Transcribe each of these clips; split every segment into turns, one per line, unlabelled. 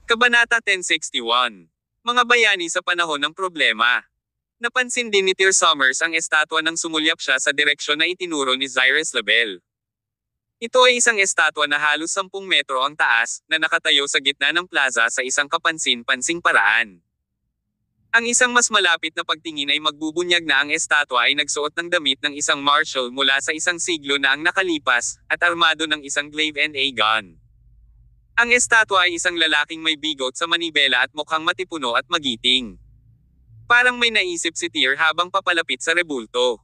Kabanata 1061. Mga bayani sa panahon ng problema. Napansin din ni Tyr Summers ang estatwa nang sumulyap siya sa direksyon na itinuro ni Cyrus Labelle. Ito ay isang estatwa na halos 10 metro ang taas, na nakatayo sa gitna ng plaza sa isang kapansin-pansing paraan. Ang isang mas malapit na pagtingin ay magbubunyag na ang estatwa ay nagsuot ng damit ng isang marshal mula sa isang siglo na ang nakalipas, at armado ng isang glaive and a gun. Ang estatwa ay isang lalaking may bigot sa manibela at mukhang matipuno at magiting. Parang may naisip si Tyr habang papalapit sa rebulto.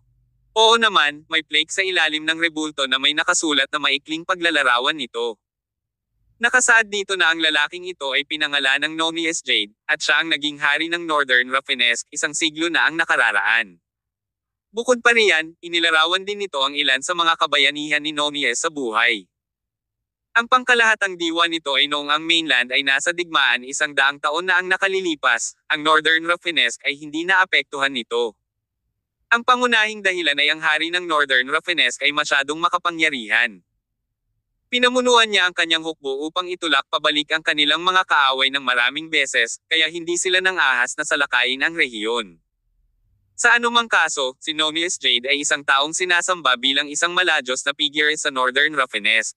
Oo naman, may plaque sa ilalim ng rebulto na may nakasulat na maikling paglalarawan nito. Nakasaad dito na ang lalaking ito ay pinangalan ng Nonius Jade, at siya ang naging hari ng Northern Rafinesque isang siglo na ang nakararaan. Bukod pa riyan, inilarawan din nito ang ilan sa mga kabayanihan ni Nonius sa buhay. Ang pangkalahatang diwa nito ay noong ang mainland ay nasa digmaan 100 taon na ang nakalilipas, ang Northern Rafinesque ay hindi naapektuhan nito. Ang pangunahing dahilan ay ang hari ng Northern Rafinesque ay masyadong makapangyarihan. Pinamunuan niya ang kanyang hukbo upang itulak pabalik ang kanilang mga kaaway ng maraming beses, kaya hindi sila nang ahas na salakayin ang rehiyon. Sa anumang kaso, si Nonius Jade ay isang taong sinasamba bilang isang maladyos na figure sa Northern Rafinesque.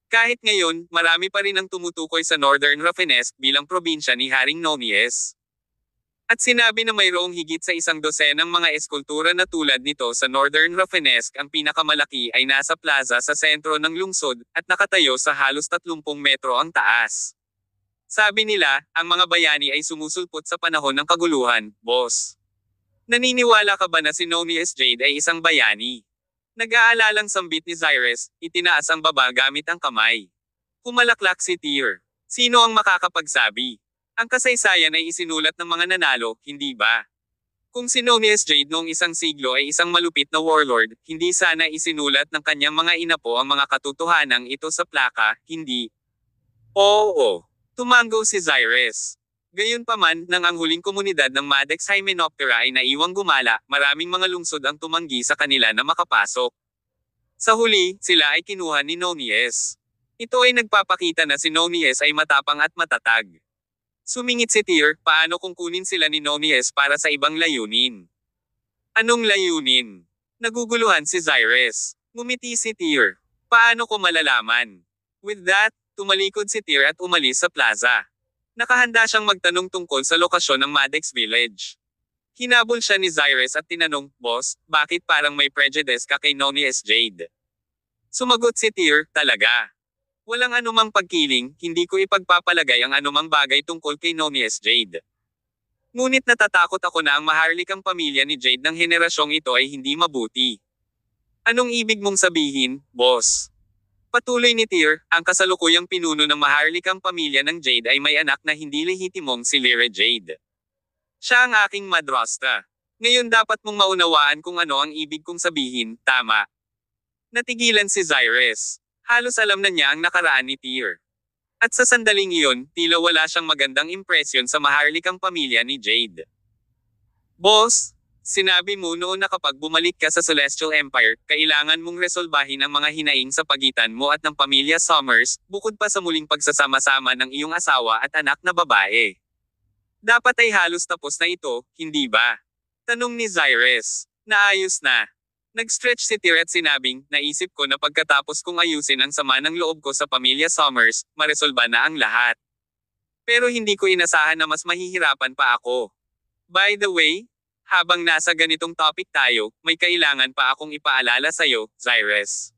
Kahit ngayon, marami pa rin ang tumutukoy sa Northern Rafinesque bilang probinsya ni Haring Nonius. At sinabi na mayroong higit sa 100 mga eskultura na tulad nito sa Northern Rafinesque. Ang pinakamalaki ay nasa plaza sa sentro ng lungsod, at nakatayo sa halos 30 metro ang taas. Sabi nila, ang mga bayani ay sumusulpot sa panahon ng kaguluhan, boss. Naniniwala ka ba na si Nonius Jade ay isang bayani? Nag-aalalang sambit ni Cyrus, itinaas ang baba gamit ang kamay. Humalaklak si Tyr. Sino ang makakapagsabi? Ang kasaysayan ay isinulat ng mga nanalo, hindi ba? Kung si Nonius Jade noong isang siglo ay isang malupit na warlord, hindi sana isinulat ng kanyang mga inapo ang mga katotohanang ito sa plaka, hindi? Oo. Tumango si Cyrus. Gayunpaman, nang ang huling komunidad ng Madex Hymenoptera ay naiwang gumala, maraming mga lungsod ang tumanggi sa kanila na makapasok. Sa huli, sila ay kinuha ni Nonius. Ito ay nagpapakita na si Nonius ay matapang at matatag. Sumingit si Tyr, paano kung kunin sila ni Nonius para sa ibang layunin? Anong layunin? Naguguluhan si Cyrus. Ngumiti si Tyr. Paano ko malalaman? With that, tumalikod si Tyr at umalis sa plaza. Nakahanda siyang magtanong tungkol sa lokasyon ng Madex Village. Hinabol siya ni Cyrus at tinanong, Boss, bakit parang may prejudice ka kay Nonius Jade? Sumagot si Tyr, talaga. Walang anumang pagkiling, hindi ko ipagpapalagay ang anumang bagay tungkol kay Nonius Jade. Ngunit natatakot ako na ang maharlikang pamilya ni Jade ng henerasyong ito ay hindi mabuti. Anong ibig mong sabihin, boss? Patuloy ni Tyr, ang kasalukuyang pinuno ng maharlikang pamilya ng Jade ay may anak na hindi lehitimong si Lyra Jade. Siya ang aking madrasta. Ngayon dapat mong maunawaan kung ano ang ibig kong sabihin, tama. Natigilan si Cyrus. Halos alam na niya ang nakaraan ni Tyr. At sa sandaling iyon, tila wala siyang magandang impresyon sa maharlikang pamilya ni Jade. Boss, sinabi mo noon na kapag bumalik ka sa Celestial Empire, kailangan mong resolbahin ang mga hinaing sa pagitan mo at ng pamilya Summers, bukod pa sa muling pagsasama-sama ng iyong asawa at anak na babae. Dapat ay halos tapos na ito, hindi ba? Tanong ni Cyrus. Naayos na. Nag-stretch si Tyr at sinabing, naisip ko na pagkatapos kong ayusin ang sama ng loob ko sa pamilya Summers, maresolba na ang lahat. Pero hindi ko inasahan na mas mahihirapan pa ako. By the way, habang nasa ganitong topic tayo, may kailangan pa akong ipaalala sa'yo, Cyrus.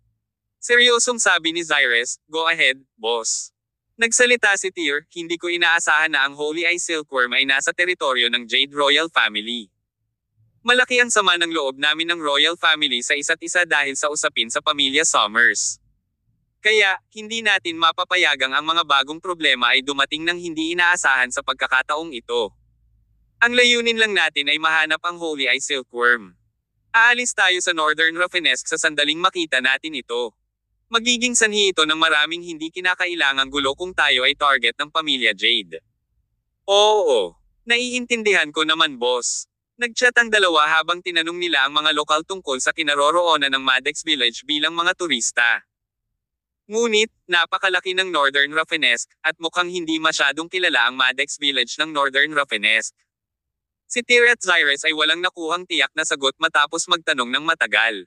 Seryosong sabi ni Cyrus, go ahead, boss. Nagsalita si Tyr, hindi ko inaasahan na ang Holy Eye Silkworm ay nasa teritoryo ng Jade Royal Family. Malaki ang sama ng loob namin ng Royal Family sa isa't isa dahil sa usapin sa pamilya Summers. Kaya, hindi natin mapapayagang ang mga bagong problema ay dumating ng hindi inaasahan sa pagkakataong ito. Ang layunin lang natin ay mahanap ang Holy Eye Silkworm. Aalis tayo sa Northern Rafinesque sa sandaling makita natin ito. Magiging sanhi ito ng maraming hindi kinakailangang gulo kung tayo ay target ng pamilya Jade. Oo, naiintindihan ko naman, boss. Nagchat ang dalawa habang tinanong nila ang mga lokal tungkol sa kinaroroonan ng Madex Village bilang mga turista. Ngunit, napakalaki ng Northern Rafinesque, at mukhang hindi masyadong kilala ang Madex Village ng Northern Rafinesque. Si Tyr at Zyrus ay walang nakuhang tiyak na sagot matapos magtanong ng matagal.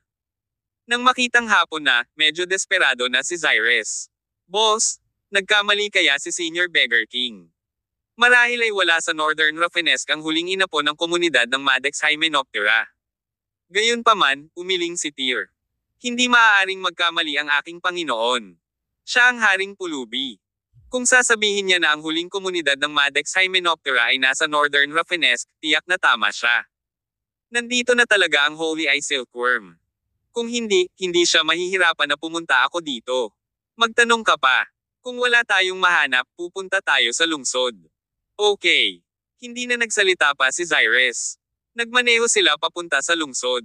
Nang makitang hapon na, medyo desperado na si Zyrus. Boss, nagkamali kaya si Senior Beggar King? Marahil ay wala sa Northern Rafinesque ang huling inapo ng komunidad ng Madex Hymenoptera. Gayunpaman, umiling si Tyr. Hindi maaaring magkamali ang aking Panginoon. Siya ang Haring Pulubi. Kung sasabihin niya na ang huling komunidad ng Madex Hymenoptera ay nasa Northern Rafinesque, tiyak na tama siya. Nandito na talaga ang Holy Eye Silkworm. Kung hindi, hindi siya mahihirapan na pumunta ako dito. Magtanong ka pa. Kung wala tayong mahanap, pupunta tayo sa lungsod. Okay. Hindi na nagsalita pa si Zyrus. Nagmaneho sila papunta sa lungsod.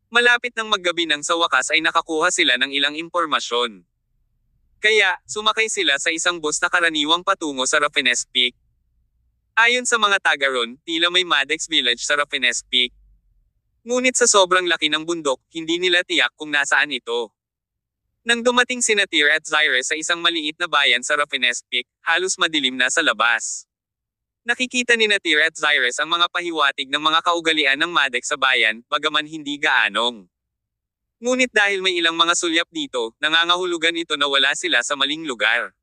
Malapit ng maggabi nang sa wakas ay nakakuha sila ng ilang impormasyon. Kaya, sumakay sila sa isang bus na karaniwang patungo sa Rafinesque Peak. Ayon sa mga taga ron, tila may Madex Village sa Rafinesque Peak. Ngunit sa sobrang laki ng bundok, hindi nila tiyak kung nasaan ito. Nang dumating sina Tyr at Zyrus sa isang maliit na bayan sa Rafinesque Peak, halos madilim na sa labas. Nakikita ni Tyr at Zyrus ang mga pahiwatig ng mga kaugalian ng Madex sa bayan, bagaman hindi gaanong. Ngunit dahil may ilang mga sulyap dito, nangangahulugan ito na wala sila sa maling lugar.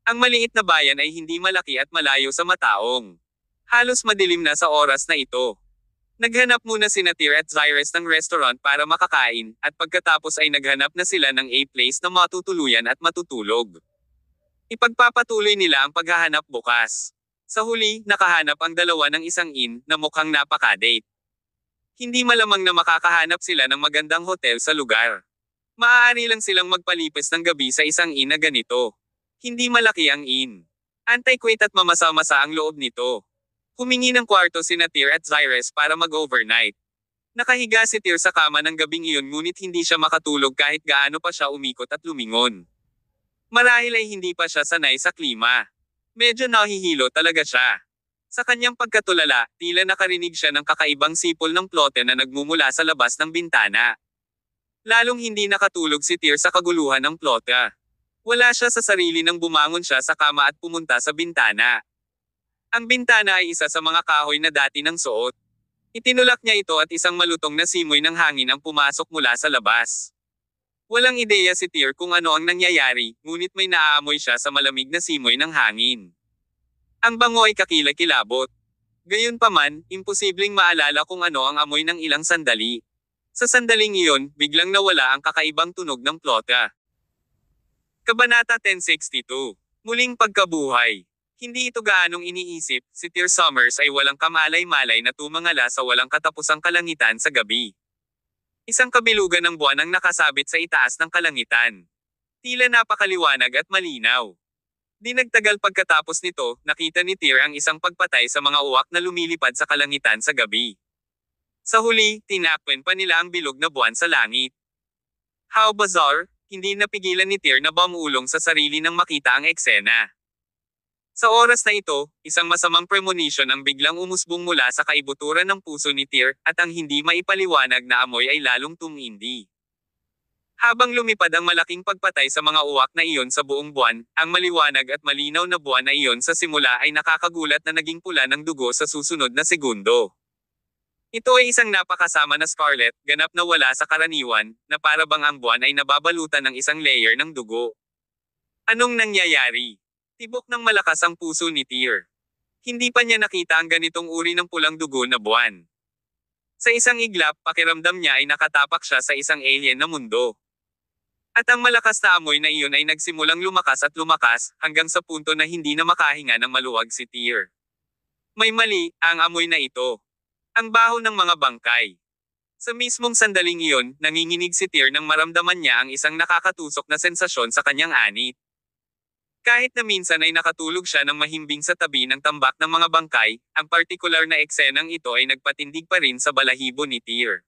Ang maliit na bayan ay hindi malaki at malayo sa mataong. Halos madilim na sa oras na ito. Naghanap muna sina Tyr at Zyrus ng restaurant para makakain, at pagkatapos ay naghanap na sila ng a place na matutuluyan at matutulog. Ipagpapatuloy nila ang paghahanap bukas. Sa huli, nakahanap ang dalawa ng isang inn na mukhang napaka-date. Hindi malamang na makakahanap sila ng magandang hotel sa lugar. Maaari lang silang magpalipis ng gabi sa isang inn na ganito. Hindi malaki ang inn. Antiquate at mamasa-masa ang loob nito. Humingi ng kwarto sina Tyr at Zyrus para mag-overnight. Nakahiga si Tyr sa kama ng gabing iyon ngunit hindi siya makatulog kahit gaano pa siya umikot at lumingon. Marahil ay hindi pa siya sanay sa klima. Medyo nahihilo talaga siya. Sa kanyang pagkatulala, tila nakarinig siya ng kakaibang sipol ng plote na nagmumula sa labas ng bintana. Lalong hindi nakatulog si Tyr sa kaguluhan ng plote. Wala siya sa sarili nang bumangon siya sa kama at pumunta sa bintana. Ang bintana ay isa sa mga kahoy na dati ng suot. Itinulak niya ito at isang malutong na simoy ng hangin ang pumasok mula sa labas. Walang ideya si Tyr kung ano ang nangyayari, ngunit may naaamoy siya sa malamig na simoy ng hangin. Ang bango ay kakilakilabot. Gayunpaman, imposibleng maalala kung ano ang amoy ng ilang sandali. Sa sandaling iyon, biglang nawala ang kakaibang tunog ng plota. Kabanata 1062. Muling pagkabuhay. Hindi ito gaanong iniisip, si Tyr Summers ay walang kamalay-malay na tumangala sa walang katapusang kalangitan sa gabi. Isang kabilugan ng buwan ang nakasabit sa itaas ng kalangitan. Tila napakaliwanag at malinaw. Di nagtagal pagkatapos nito, nakita ni Tyr ang isang pagpatay sa mga uwak na lumilipad sa kalangitan sa gabi. Sa huli, tinakpan pa nila ang bilog na buwan sa langit. How bizarre, hindi napigilan ni Tyr na bumulong sa sarili nang makita ang eksena. Sa oras na ito, isang masamang premonition ang biglang umusbong mula sa kaibuturan ng puso ni Tyr, at ang hindi maipaliwanag na amoy ay lalong tumindi. Habang lumipad ang malaking pagpatay sa mga uwak na iyon sa buong buwan, ang maliwanag at malinaw na buwan na iyon sa simula ay nakakagulat na naging pula ng dugo sa susunod na segundo. Ito ay isang napakasama na scarlet, ganap na wala sa karaniwan, na para bang ang buwan ay nababalutan ng isang layer ng dugo. Anong nangyayari? Tibok ng malakas ang puso ni Tyr. Hindi pa niya nakita ang ganitong uri ng pulang dugo na buwan. Sa isang iglap, pakiramdam niya ay nakatapak siya sa isang alien na mundo. At ang malakas na amoy na iyon ay nagsimulang lumakas at lumakas, hanggang sa punto na hindi na makahinga ng maluwag si Tyr. May mali, ang amoy na ito. Ang baho ng mga bangkay. Sa mismong sandaling iyon, nanginginig si Tyr nang maramdaman niya ang isang nakakatusok na sensasyon sa kanyang anit. Kahit na minsan ay nakatulog siya ng mahimbing sa tabi ng tambak ng mga bangkay, ang partikular na eksenang ito ay nagpatindig pa rin sa balahibo ni Tyr.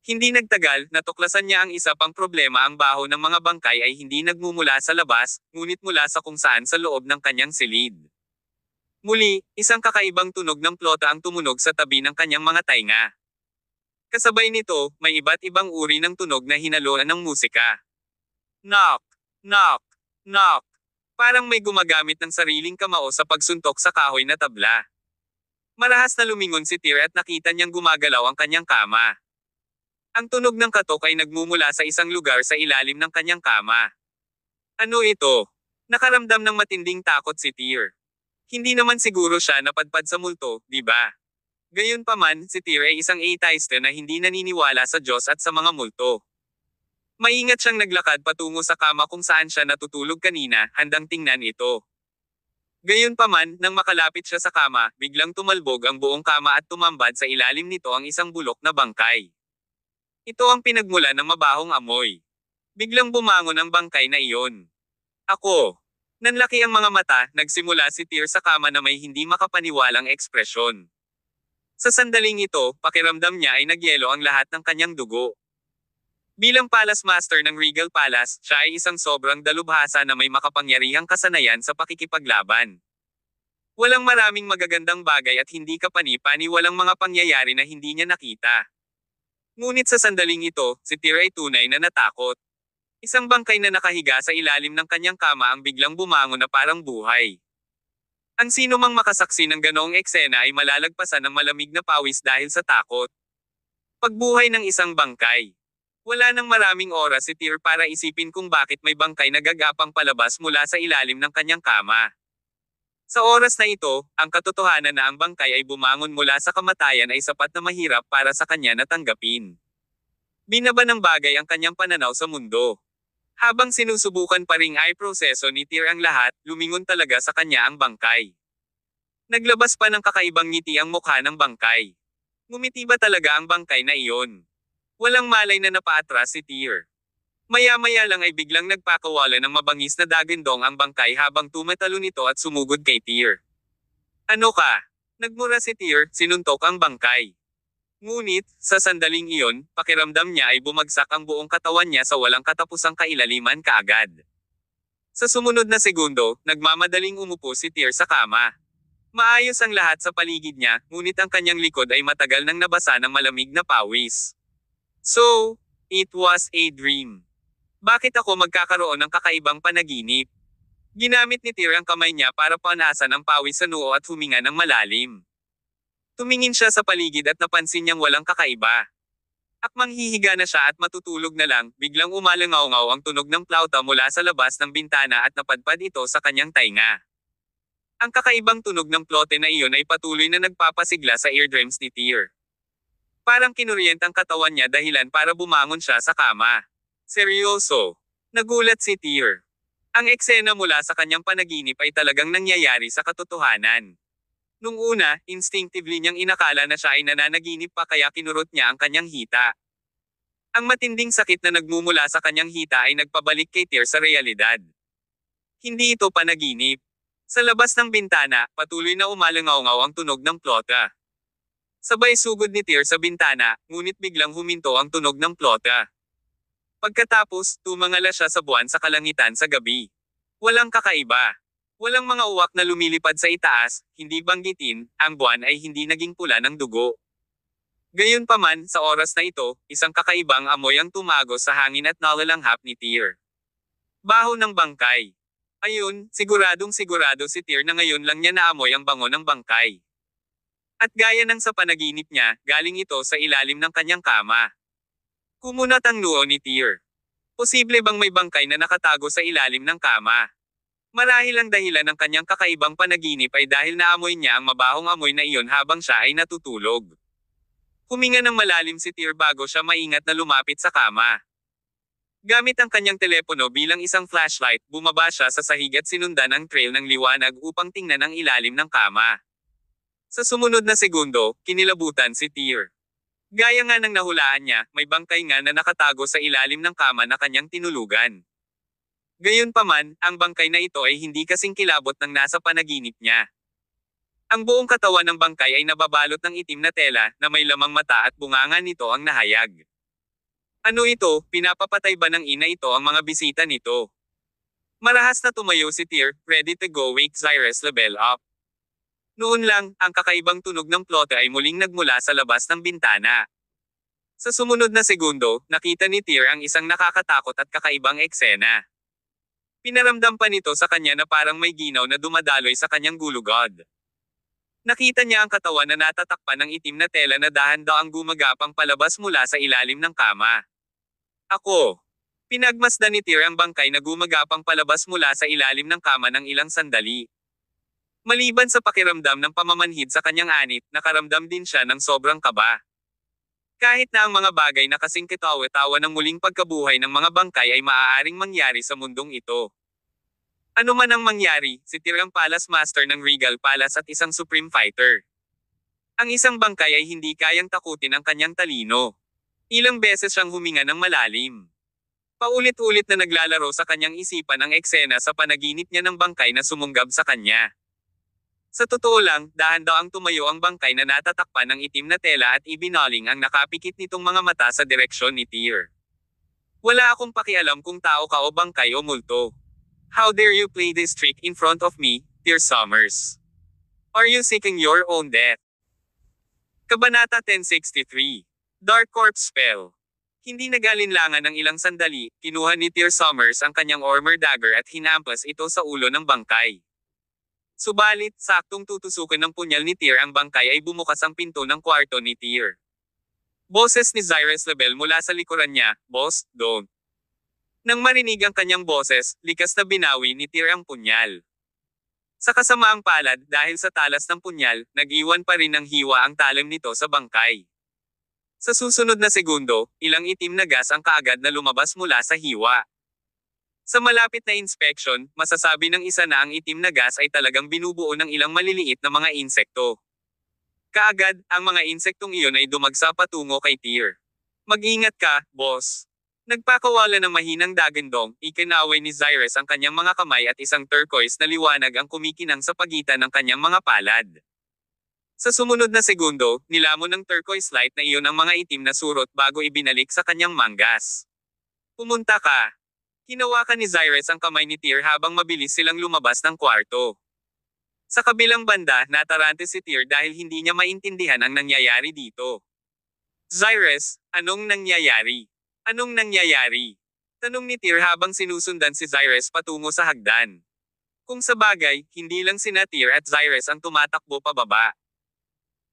Hindi nagtagal, natuklasan niya ang isa pang problema, ang baho ng mga bangkay ay hindi nagmumula sa labas, ngunit mula sa kung saan sa loob ng kanyang silid. Muli, isang kakaibang tunog ng plota ang tumunog sa tabi ng kanyang mga tainga. Kasabay nito, may iba't ibang uri ng tunog na hinaluan ng musika. Knock! Knock! Knock! Parang may gumagamit ng sariling kamao sa pagsuntok sa kahoy na tabla. Marahas na lumingon si Tyr at nakita niyang gumagalaw ang kanyang kama. Ang tunog ng katok ay nagmumula sa isang lugar sa ilalim ng kanyang kama. Ano ito? Nakaramdam ng matinding takot si Tyr. Hindi naman siguro siya napadpad sa multo, di ba? Gayunpaman, si Tyr ay isang atheist na hindi naniniwala sa Diyos at sa mga multo. Maingat siyang naglakad patungo sa kama kung saan siya natutulog kanina, handang tingnan ito. Gayunpaman, nang makalapit siya sa kama, biglang tumalbog ang buong kama at tumambad sa ilalim nito ang isang bulok na bangkay. Ito ang pinagmulan ng mabahong amoy. Biglang bumangon ang bangkay na iyon. Ako. Nanlaki ang mga mata, nagsimula si Tyr sa kama na may hindi makapaniwalang ekspresyon. Sa sandaling ito, pakiramdam niya ay nagyelo ang lahat ng kanyang dugo. Bilang Palace Master ng Regal Palace, siya ay isang sobrang dalubhasa na may makapangyarihang kasanayan sa pakikipaglaban. Walang maraming magagandang bagay at hindi kapani-pani walang mga pangyayari na hindi niya nakita. Ngunit sa sandaling ito, si Tyr ay tunay na natakot. Isang bangkay na nakahiga sa ilalim ng kanyang kama ang biglang bumangon na parang buhay. Ang sino mang makasaksi ng ganoong eksena ay malalagpasan ng malamig na pawis dahil sa takot. Pagbuhay ng isang bangkay. Wala nang maraming oras si Tyr para isipin kung bakit may bangkay na gagapang palabas mula sa ilalim ng kanyang kama. Sa oras na ito, ang katotohanan na ang bangkay ay bumangon mula sa kamatayan ay sapat na mahirap para sa kanya na tanggapin. Binaba ng bagay ang kanyang pananaw sa mundo. Habang sinusubukan pa ring ay proseso ni Tyr ang lahat, lumingon talaga sa kanya ang bangkay. Naglabas pa ng kakaibang ngiti ang mukha ng bangkay. Ngumiti ba talaga ang bangkay na iyon? Walang malay na napaatras si Tyr. Maya-maya lang ay biglang nagpakawala ng mabangis na dagandong ang bangkay habang tumatalo nito at sumugod kay Tyr. Ano ka? Nagmura si Tyr, sinuntok ang bangkay. Ngunit, sa sandaling iyon, pakiramdam niya ay bumagsak ang buong katawan niya sa walang katapusang kailaliman kaagad. Sa sumunod na segundo, nagmamadaling umupo si Tyr sa kama. Maayos ang lahat sa paligid niya, ngunit ang kanyang likod ay matagal nang nabasa ng malamig na pawis. So, it was a dream. Bakit ako magkakaroon ng kakaibang panaginip? Ginamit ni Tyr ang kamay niya para panasan ang pawis sa noo at huminga ng malalim. Tumingin siya sa paligid at napansin niyang walang kakaiba. Akmang hihiga na siya at matutulog na lang, biglang umalangaw-ngaw ang tunog ng plauta mula sa labas ng bintana at napadpad ito sa kanyang tainga. Ang kakaibang tunog ng plote na iyon ay patuloy na nagpapasigla sa eardrums ni Tyr. Parang kinuryent ang katawan niya dahilan para bumangon siya sa kama. Seryoso. Nagulat si Tyr. Ang eksena mula sa kanyang panaginip ay talagang nangyayari sa katotohanan. Nung una, instinctively niyang inakala na siya ay nananaginip pa kaya kinurot niya ang kanyang hita. Ang matinding sakit na nagmumula sa kanyang hita ay nagpabalik kay Tyr sa realidad. Hindi ito panaginip. Sa labas ng bintana, patuloy na umalangaw-ngaw ang tunog ng plota. Sabay sugod ni Tyr sa bintana, ngunit biglang huminto ang tunog ng plota. Pagkatapos, tumangala siya sa buwan sa kalangitan sa gabi. Walang kakaiba. Walang mga uwak na lumilipad sa itaas, hindi banggitin, ang buwan ay hindi naging pula ng dugo. Gayunpaman, sa oras na ito, isang kakaibang amoy ang tumagos sa hangin at nalalanghap ni Tyr. Baho ng bangkay. Ayun, siguradong sigurado si Tyr na ngayon lang niya naamoy ang bango ng bangkay. At gaya ng sa panaginip niya, galing ito sa ilalim ng kanyang kama. Kumunat ang noo ni Tyr. Posible bang may bangkay na nakatago sa ilalim ng kama? Marahil ang dahilan ng kanyang kakaibang panaginip ay dahil naamoy niya ang mabahong amoy na iyon habang siya ay natutulog. Huminga ng malalim si Tyr bago siya maingat na lumapit sa kama. Gamit ang kanyang telepono bilang isang flashlight, bumaba siya sa sahig at sinundan ang trail ng liwanag upang tingnan ang ilalim ng kama. Sa sumunod na segundo, kinilabutan si Tyr. Gaya nga ng nahulaan niya, may bangkay nga na nakatago sa ilalim ng kama na kanyang tinulugan. Gayunpaman, ang bangkay na ito ay hindi kasing kilabot ng nasa panaginip niya. Ang buong katawan ng bangkay ay nababalot ng itim na tela na may lamang mata at bunganga nito ang nahayag. Ano ito, pinapapatay ba ng ina ito ang mga bisita nito? Marahas na tumayo si Tyr, ready to go wake Cyrus Lebel up. Noon lang, ang kakaibang tunog ng plote ay muling nagmula sa labas ng bintana. Sa sumunod na segundo, nakita ni Tyr ang isang nakakatakot at kakaibang eksena. Pinaramdam pa nito sa kanya na parang may ginaw na dumadaloy sa kanyang gulugod. Nakita niya ang katawan na natatakpan ng itim na tela na dahan-daang gumagapang palabas mula sa ilalim ng kama. Ako. Pinagmasdan ni Tyr ang bangkay na gumagapang palabas mula sa ilalim ng kama ng ilang sandali. Maliban sa pakiramdam ng pamamanhid sa kanyang anit, nakaramdam din siya ng sobrang kaba. Kahit na ang mga bagay na kasing katawa-tawa ng muling pagkabuhay ng mga bangkay ay maaaring mangyari sa mundong ito. Ano man ang mangyari, si Tyr ang Palace Master ng Regal Palace at isang Supreme Fighter. Ang isang bangkay ay hindi kayang takutin ang kanyang talino. Ilang beses siyang huminga ng malalim. Paulit-ulit na naglalaro sa kanyang isipan ang eksena sa panaginip niya ng bangkay na sumunggab sa kanya. Sa totoo lang, dahan-daang tumayo ang bangkay na natatakpan ng itim na tela at ibinaling ang nakapikit nitong mga mata sa direksyon ni Tyr. Wala akong pakialam kung tao ka o bangkay o multo. How dare you play this trick in front of me, Tyr Summers? Are you seeking your own death? Kabanata 1063. Dark Corp Spell. Hindi nagalinlangan ng ilang sandali, kinuha ni Tyr Summers ang kanyang armor dagger at hinampas ito sa ulo ng bangkay. Subalit, saktong tutusukin ng punyal ni Tyr ang bangkay ay bumukas ang pinto ng kwarto ni Tyr. Boses ni Zyrus Label mula sa likuran niya, "Boss, don't." Nang marinig ang kanyang boses, likas na binawi ni Tyr ang punyal. Sa kasamaang palad, dahil sa talas ng punyal, nag-iwan pa rin ng hiwa ang talim nito sa bangkay. Sa susunod na segundo, ilang itim na gas ang kaagad na lumabas mula sa hiwa. Sa malapit na inspeksyon, masasabi ng isa na ang itim na gas ay talagang binubuo ng ilang maliliit na mga insekto. Kaagad, ang mga insektong iyon ay dumagsa patungo kay Tyr. "Mag-ingat ka, boss." Nagpakawala ng mahinang dagandong, ikinaway ni Zyrus ang kanyang mga kamay at isang turquoise na liwanag ang kumikinang sa pagitan ng kanyang mga palad. Sa sumunod na segundo, nilamon ng turquoise light na iyon ang mga itim na surot bago ibinalik sa kanyang manggas. "Pumunta ka." Hinawakan ni Zyrus ang kamay ni Tyr habang mabilis silang lumabas ng kwarto. Sa kabilang banda, natarante si Tyr dahil hindi niya maintindihan ang nangyayari dito. "Zyrus, anong nangyayari? Anong nangyayari?" Tanong ni Tyr habang sinusundan si Zyrus patungo sa hagdan. Kung sa bagay, hindi lang sina Tyr at Zyrus ang tumatakbo pababa.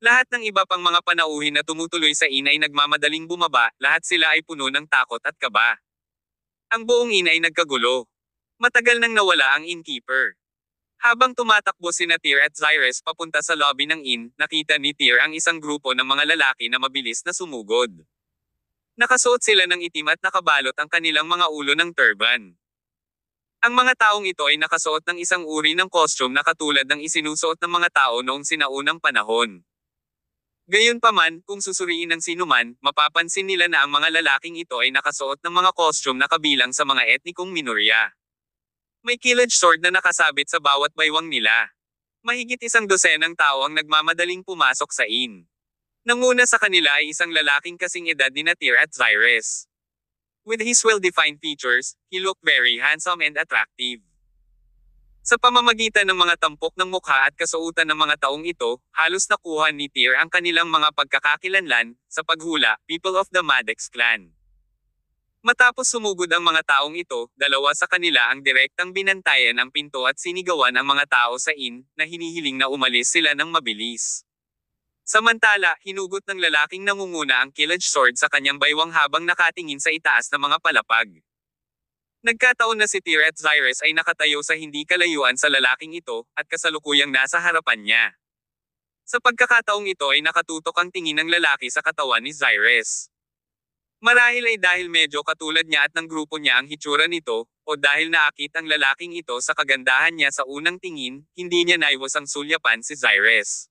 Lahat ng iba pang mga panauhin na tumutuloy sa inn ay nagmamadaling bumaba, lahat sila ay puno ng takot at kaba. Ang buong inn ay nagkagulo. Matagal nang nawala ang innkeeper. Habang tumatakbo sina Tyr at Zyrus papunta sa lobby ng inn, nakita ni Tyr ang isang grupo ng mga lalaki na mabilis na sumugod. Nakasuot sila ng itim at nakabalot ang kanilang mga ulo ng turban. Ang mga taong ito ay nakasuot ng isang uri ng costume na katulad ng isinusuot ng mga tao noong sinaunang panahon. Gayunpaman, kung susuriin ng sinuman, mapapansin nila na ang mga lalaking ito ay nakasuot ng mga costume na kabilang sa mga etnikong minorya. May kilage sword na nakasabit sa bawat baywang nila. Mahigit isang dosenang tao ang nagmamadaling pumasok sa inn. Nanguna sa kanila ay isang lalaking kasing edad ni Tyr at Zyrus. With his well-defined features, he looked very handsome and attractive. Sa pamamagitan ng mga tampok ng mukha at kasuotan ng mga taong ito, halos nakuha ni Tyr ang kanilang mga pagkakakilanlan, sa paghula, people of the Maddox clan. Matapos sumugod ang mga taong ito, dalawa sa kanila ang direktang binantayan ang pinto at sinigawan ang mga tao sa inn, na hinihiling na umalis sila ng mabilis. Samantala, hinugot ng lalaking nangunguna ang kilage sword sa kanyang baywang habang nakatingin sa itaas na mga palapag. Nagkataon na si Tyr at Zyrus ay nakatayo sa hindi kalayuan sa lalaking ito, at kasalukuyang nasa harapan niya. Sa pagkakataong ito ay nakatutok ang tingin ng lalaki sa katawan ni Zyrus. Marahil ay dahil medyo katulad niya at ng grupo niya ang hitsura nito, o dahil naakit ang lalaking ito sa kagandahan niya sa unang tingin, hindi niya naiwas ang sulyapan si Zyrus.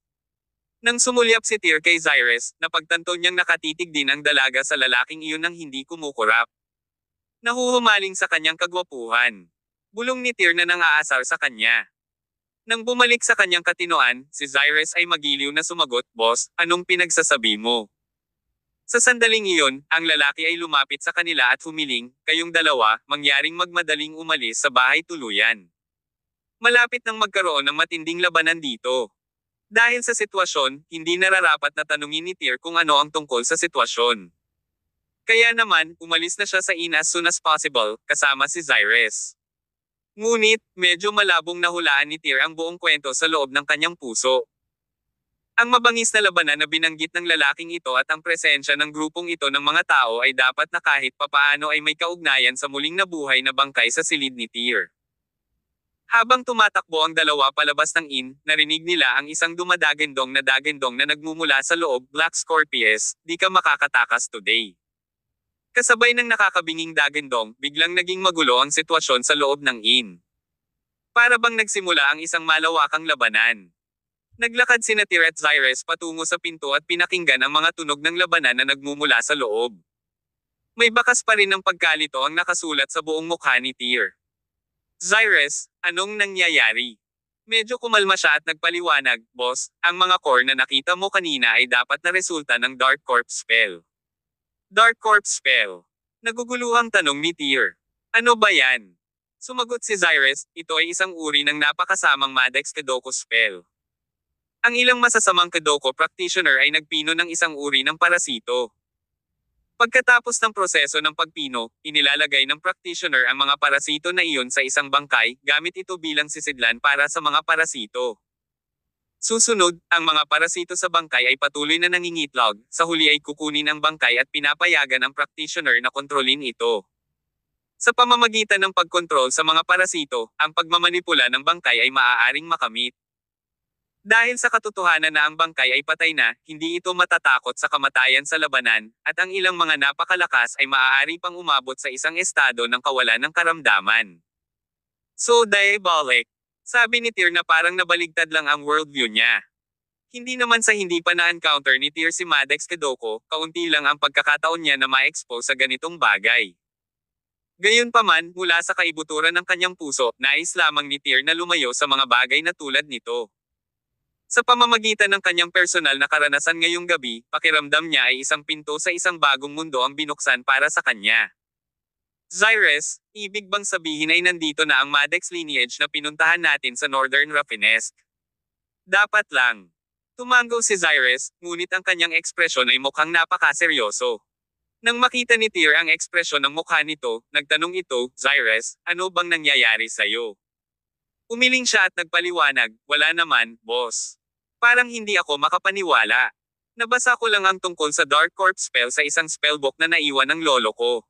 Nang sumulyap si Tyr kay Zyrus, napagtanto niyang nakatitig din ang dalaga sa lalaking iyon nang hindi kumukurap. Nahuhumaling sa kanyang kagwapuhan. Bulong ni Tyr na nang-aasar sa kanya. Nang bumalik sa kanyang katinoan, si Zyrus ay magiliw na sumagot, "Boss, anong pinagsasabi mo?" Sa sandaling iyon, ang lalaki ay lumapit sa kanila at humiling, "Kayong dalawa, mangyaring magmadaling umalis sa bahay tuluyan. Malapit nang magkaroon ng matinding labanan dito." Dahil sa sitwasyon, hindi nararapat na tanungin ni Tyr kung ano ang tungkol sa sitwasyon. Kaya naman, umalis na siya sa inn as soon as possible, kasama si Zyrus. Ngunit, medyo malabong nahulaan ni Tyr ang buong kwento sa loob ng kanyang puso. Ang mabangis na labanan na binanggit ng lalaking ito at ang presensya ng grupong ito ng mga tao ay dapat na kahit papaano ay may kaugnayan sa muling nabuhay na bangkay sa silid ni Tyr. Habang tumatakbo ang dalawa palabas ng inn, narinig nila ang isang dumadagendong na nagmumula sa loob, Black Scorpius, di ka makakatakas today. Kasabay ng nakakabinging dagendong, biglang naging magulo ang sitwasyon sa loob ng inn. Para bang nagsimula ang isang malawakang labanan. Naglakad sina Tyr at Zyrus patungo sa pinto at pinakinggan ang mga tunog ng labanan na nagmumula sa loob. May bakas pa rin ng pagkalito ang nakasulat sa buong mukha ni Tyr. Zyrus, anong nangyayari? Medyo kumalma siya at nagpaliwanag, boss, ang mga core na nakita mo kanina ay dapat na resulta ng Dark Corp spell. Dark Corp spell? Naguguluhang tanong ni Tyr. Ano ba yan? Sumagot si Zyrus, ito ay isang uri ng napakasamang Madex Kadoko spell. Ang ilang masasamang Kadoko practitioner ay nagpino ng isang uri ng parasito. Pagkatapos ng proseso ng pagpino, inilalagay ng practitioner ang mga parasito na iyon sa isang bangkay, gamit ito bilang sisidlan para sa mga parasito. Susunod, ang mga parasito sa bangkay ay patuloy na nangingitlog, sa huli ay kukunin ang bangkay at pinapayagan ang practitioner na kontrolin ito. Sa pamamagitan ng pagkontrol sa mga parasito, ang pagmamanipula ng bangkay ay maaaring makamit. Dahil sa katotohanan na ang bangkay ay patay na, hindi ito matatakot sa kamatayan sa labanan, at ang ilang mga napakalakas ay maaari pang umabot sa isang estado ng kawalan ng karamdaman. So diabolic. Sabi ni Tyr na parang nabaligtad lang ang worldview niya. Hindi naman sa hindi pa na-encounter ni Tyr si Madex Kadoko, kaunti lang ang pagkakataon niya na ma-expose sa ganitong bagay. Gayunpaman, mula sa kaibuturan ng kanyang puso, nais lamang ni Tyr na lumayo sa mga bagay na tulad nito. Sa pamamagitan ng kanyang personal na karanasan ngayong gabi, pakiramdam niya ay isang pinto sa isang bagong mundo ang binuksan para sa kanya. Zyrus, ibig bang sabihin ay nandito na ang Madex lineage na pinuntahan natin sa Northern Rafinesque? Dapat lang. Tumango si Zyrus, ngunit ang kanyang ekspresyon ay mukhang napakaseryoso. Nang makita ni Tyr ang ekspresyon ng mukha nito, nagtanong ito, Zyrus, ano bang nangyayari sa'yo? Umiling siya at nagpaliwanag, wala naman, boss. Parang hindi ako makapaniwala. Nabasa ko lang ang tungkol sa Dark Corp spell sa isang spellbook na naiwan ng lolo ko.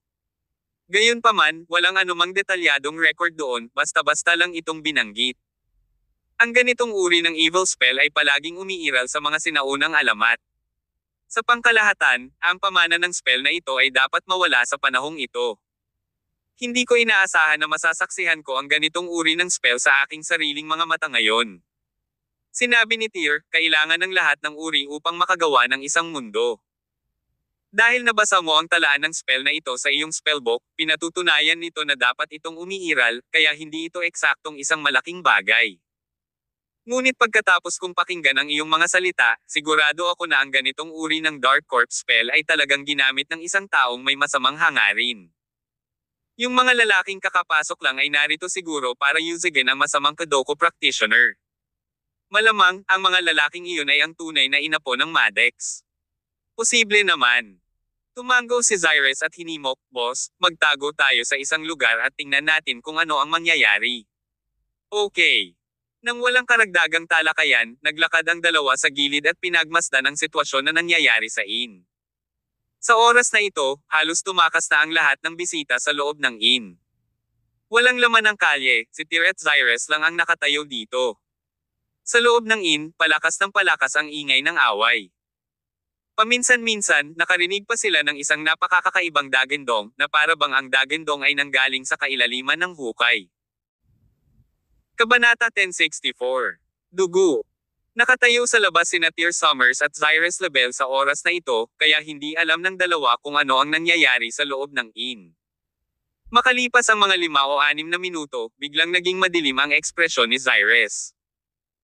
Gayunpaman, walang anumang detalyadong record doon, basta-basta lang itong binanggit. Ang ganitong uri ng evil spell ay palaging umiiral sa mga sinaunang alamat. Sa pangkalahatan, ang pamana ng spell na ito ay dapat mawala sa panahong ito. Hindi ko inaasahan na masasaksihan ko ang ganitong uri ng spell sa aking sariling mga mata ngayon. Sinabi ni Tyr, kailangan ng lahat ng uri upang makagawa ng isang mundo. Dahil nabasa mo ang talaan ng spell na ito sa iyong spellbook, pinatutunayan nito na dapat itong umiiral, kaya hindi ito eksaktong isang malaking bagay. Ngunit pagkatapos kong pakinggan ang iyong mga salita, sigurado ako na ang ganitong uri ng Dark Corp spell ay talagang ginamit ng isang taong may masamang hangarin. Yung mga lalaking kakapasok lang ay narito siguro para usagin ang masamang Kadoko practitioner. Malamang, ang mga lalaking iyon ay ang tunay na inapo ng Madex. Posible naman. Tumango si Zyrus at hinimok, boss, magtago tayo sa isang lugar at tingnan natin kung ano ang mangyayari. Okay. Nang walang karagdagang talakayan, naglakad ang dalawa sa gilid at pinagmasdan ang sitwasyon na nangyayari sa inn. Sa oras na ito, halos tumakas na ang lahat ng bisita sa loob ng inn. Walang laman ng kalye, si Tyr at Zyrus lang ang nakatayo dito. Sa loob ng inn, palakas ng palakas ang ingay ng away. Paminsan-minsan, nakarinig pa sila ng isang napakakakaibang dagendong, na para bang ang dagendong ay nanggaling sa kailaliman ng hukay. Kabanata 1064. Dugo. Nakatayo sa labas sina Tyr Summers at Zyrus Label sa oras na ito, kaya hindi alam ng dalawa kung ano ang nangyayari sa loob ng inn. Makalipas ang mga 5 o 6 na minuto, biglang naging madilim ang ekspresyon ni Zyrus.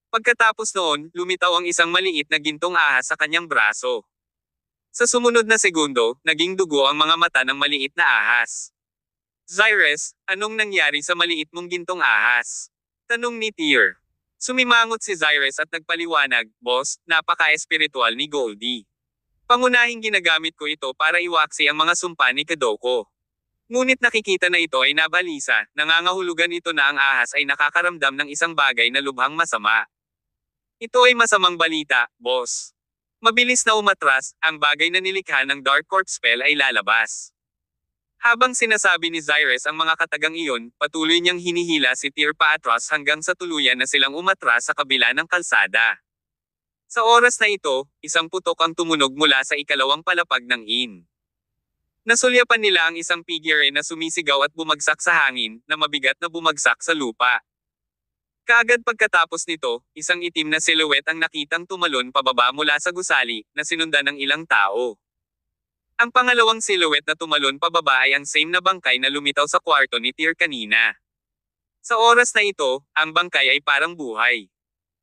Pagkatapos noon, lumitaw ang isang maliit na gintong ahas sa kanyang braso. Sa sumunod na segundo, naging dugo ang mga mata ng maliit na ahas. Zyrus, anong nangyari sa maliit mong gintong ahas? Tanong ni Tyr. Sumimangot si Zyrus at nagpaliwanag, boss, napaka-espiritual ni Goldie. Pangunahing ginagamit ko ito para iwaksi ang mga sumpa ni Kadoko. Ngunit nakikita na ito ay nabalisa, nangangahulugan ito na ang ahas ay nakakaramdam ng isang bagay na lubhang masama. Ito ay masamang balita, boss. Mabilis na umatras, ang bagay na nilikha ng Dark Court spell ay lalabas. Habang sinasabi ni Zyrus ang mga katagang iyon, patuloy niyang hinihila si Tyr paatras hanggang sa tuluyan na silang umatras sa kabila ng kalsada. Sa oras na ito, isang putok ang tumunog mula sa ikalawang palapag ng inn. Nasulyapan nila ang isang figure na sumisigaw at bumagsak sa hangin, na mabigat na bumagsak sa lupa. Kaagad pagkatapos nito, isang itim na silhouette ang nakitang tumalon pababa mula sa gusali, na sinundan ng ilang tao. Ang pangalawang silhouette na tumalon pababa ay ang same na bangkay na lumitaw sa kwarto ni Tyr kanina. Sa oras na ito, ang bangkay ay parang buhay.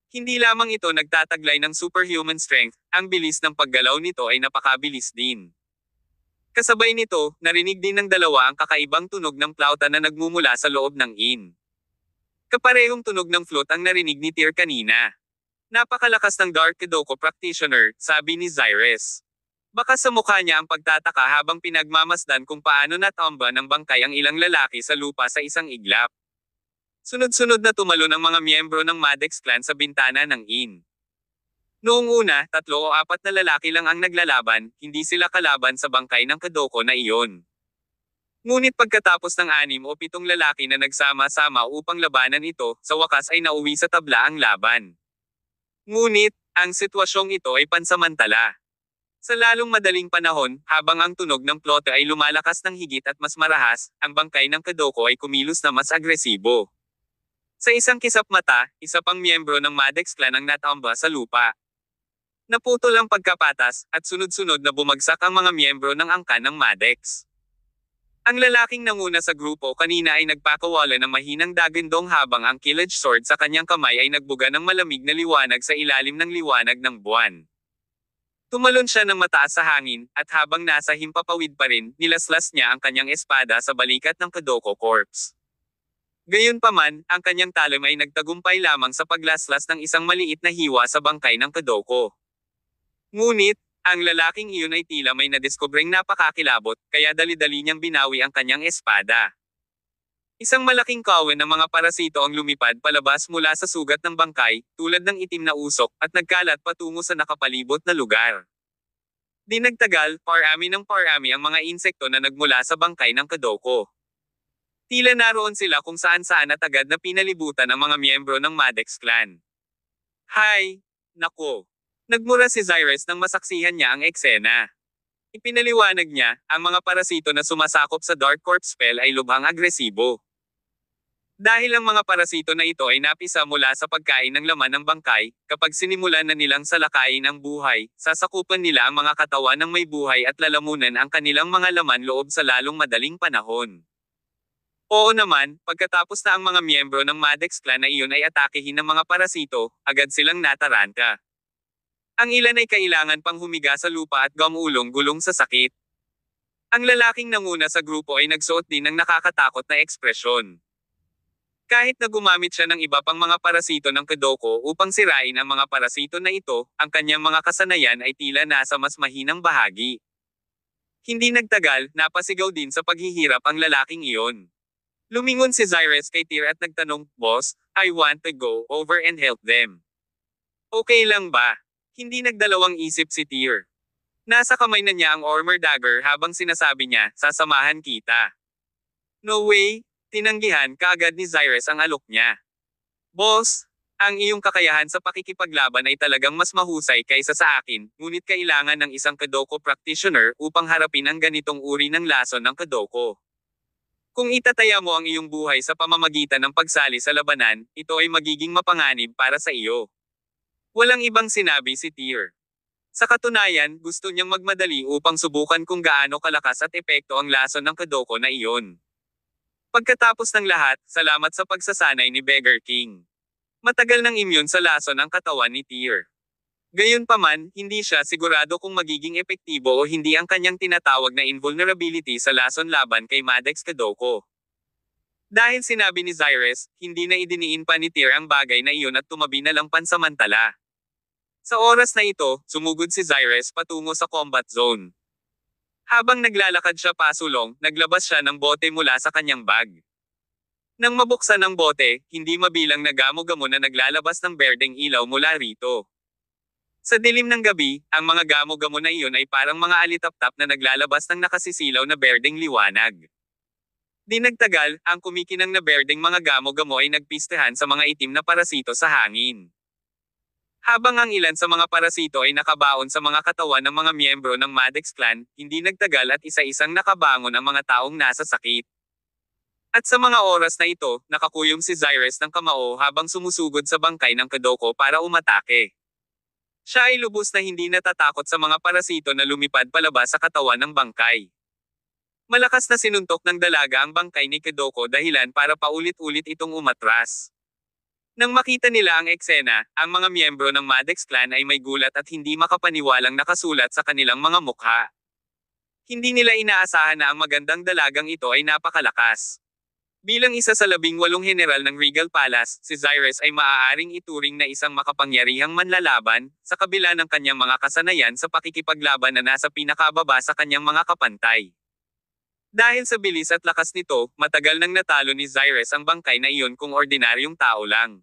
Hindi lamang ito nagtataglay ng superhuman strength, ang bilis ng paggalaw nito ay napakabilis din. Kasabay nito, narinig din ng dalawa ang kakaibang tunog ng plauta na nagmumula sa loob ng inn. Kaparehong tunog ng flute ang narinig ni Tyr kanina. Napakalakas ng Dark Kedoko practitioner, sabi ni Zyrus. Baka sa mukha niya ang pagtataka habang pinagmamasdan kung paano natamba ng bangkay ang ilang lalaki sa lupa sa isang iglap. Sunod-sunod na tumalon ang mga miyembro ng Maddox clan sa bintana ng inn. Noong una, 3 o 4 na lalaki lang ang naglalaban, hindi sila kalaban sa bangkay ng Kedoko na iyon. Ngunit pagkatapos ng 6 o 7 lalaki na nagsama-sama upang labanan ito, sa wakas ay nauwi sa tabla ang laban. Ngunit, ang sitwasyong ito ay pansamantala. Sa lalong madaling panahon, habang ang tunog ng plote ay lumalakas ng higit at mas marahas, ang bangkay ng Kedoko ay kumilos na mas agresibo. Sa isang kisap mata, isa pang miyembro ng Maddox clan ang natamba sa lupa. Naputol ang pagkapatas, at sunod-sunod na bumagsak ang mga miyembro ng angkan ng Maddox. Ang lalaking nanguna sa grupo kanina ay nagpakawala ng mahinang dagandong habang ang killage sword sa kanyang kamay ay nagbuga ng malamig na liwanag sa ilalim ng liwanag ng buwan. Tumalon siya ng mataas sa hangin, at habang nasa himpapawid pa rin, nilaslas niya ang kanyang espada sa balikat ng Kedoko corpse. Gayunpaman, ang kanyang talon ay nagtagumpay lamang sa paglaslas ng isang maliit na hiwa sa bangkay ng Kedoko. Ngunit, ang lalaking iyon ay tila may nadiskubreng napakakilabot, kaya dali-dali niyang binawi ang kanyang espada. Isang malaking kawan ng mga parasito ang lumipad palabas mula sa sugat ng bangkay, tulad ng itim na usok, at nagkalat patungo sa nakapalibot na lugar. Di nagtagal, parami ng parami ang mga insekto na nagmula sa bangkay ng Kedoko. Tila naroon sila kung saan-saan at agad na pinalibutan ang mga miyembro ng Maddox clan. Hay! Nako! Nagmura si Zyrus nang masaksihan niya ang eksena. Ipinaliwanag niya, ang mga parasito na sumasakop sa Dark Court spell ay lubhang agresibo. Dahil ang mga parasito na ito ay napisa mula sa pagkain ng laman ng bangkay, kapag sinimulan na nilang salakayin ang buhay, sasakupan nila ang mga katawan ng may buhay at lalamunan ang kanilang mga laman loob sa lalong madaling panahon. Oo naman, pagkatapos na ang mga miyembro ng Maddox clan na iyon ay atakehin ng mga parasito, agad silang nataranta. Ang ilan ay kailangan pang humiga sa lupa at gumulong-gulong sa sakit. Ang lalaking nanguna sa grupo ay nagsuot din ng nakakatakot na ekspresyon. Kahit na gumamit siya ng iba pang mga parasito ng Kedoko upang sirain ang mga parasito na ito, ang kanyang mga kasanayan ay tila nasa mas mahinang bahagi. Hindi nagtagal, napasigaw din sa paghihirap ang lalaking iyon. Lumingon si Zyrus kay Tyr at nagtanong, "Boss, I want to go over and help them. Okay lang ba?" Hindi nagdalawang isip si Tyr. Nasa kamay na niya ang armor dagger habang sinasabi niya, "Sasamahan kita." "No way," tinanggihan kaagad ni Zyrus ang alok niya. "Boss, ang iyong kakayahan sa pakikipaglaban ay talagang mas mahusay kaysa sa akin, ngunit kailangan ng isang Kedoko practitioner upang harapin ang ganitong uri ng lason ng Kedoko. Kung itataya mo ang iyong buhay sa pamamagitan ng pagsali sa labanan, ito ay magiging mapanganib para sa iyo." Walang ibang sinabi si Tyr. Sa katunayan, gusto niyang magmadali upang subukan kung gaano kalakas at epekto ang lason ng Kedoko na iyon. Pagkatapos ng lahat, salamat sa pagsasanay ni Beggar King. Matagal nang immune sa lason ang katawan ni Tyr. Gayunpaman, hindi siya sigurado kung magiging epektibo o hindi ang kanyang tinatawag na invulnerability sa lason laban kay Maddox Kedoko. Dahil sinabi ni Zyrus, hindi na idiniin pa ni Tyr ang bagay na iyon at tumabi na lang pansamantala. Sa oras na ito, sumugod si Zyrus patungo sa combat zone. Habang naglalakad siya pasulong, naglabas siya ng bote mula sa kanyang bag. Nang mabuksan ang bote, hindi mabilang na gamo-gamo na naglalabas ng berdeng ilaw mula rito. Sa dilim ng gabi, ang mga gamo-gamo na iyon ay parang mga alitaptap na naglalabas ng nakasisilaw na berdeng liwanag. Di nagtagal, ang kumikinang na berdeng mga gamo-gamo ay nagpistehan sa mga itim na parasito sa hangin. Habang ang ilan sa mga parasito ay nakabaon sa mga katawan ng mga miyembro ng Maddox clan, hindi nagtagal at isa-isang nakabangon ang mga taong nasa sakit. At sa mga oras na ito, nakakuyom si Zyrus ng kamao habang sumusugod sa bangkay ng Kadoko para umatake. Siya ay lubos na hindi natatakot sa mga parasito na lumipad palabas sa katawan ng bangkay. Malakas na sinuntok ng dalaga ang bangkay ni Kadoko dahilan para paulit-ulit itong umatras. Nang makita nila ang eksena, ang mga miyembro ng Maddox clan ay may gulat at hindi makapaniwalang nakasulat sa kanilang mga mukha. Hindi nila inaasahan na ang magandang dalagang ito ay napakalakas. Bilang isa sa 18 general ng Regal Palace, si Zyrus ay maaaring ituring na isang makapangyarihang manlalaban, sa kabila ng kanyang mga kasanayan sa pakikipaglaban na nasa pinakababa sa kanyang mga kapantay. Dahil sa bilis at lakas nito, matagal nang natalo ni Zyrus ang bangkay na iyon kung ordinaryong tao lang.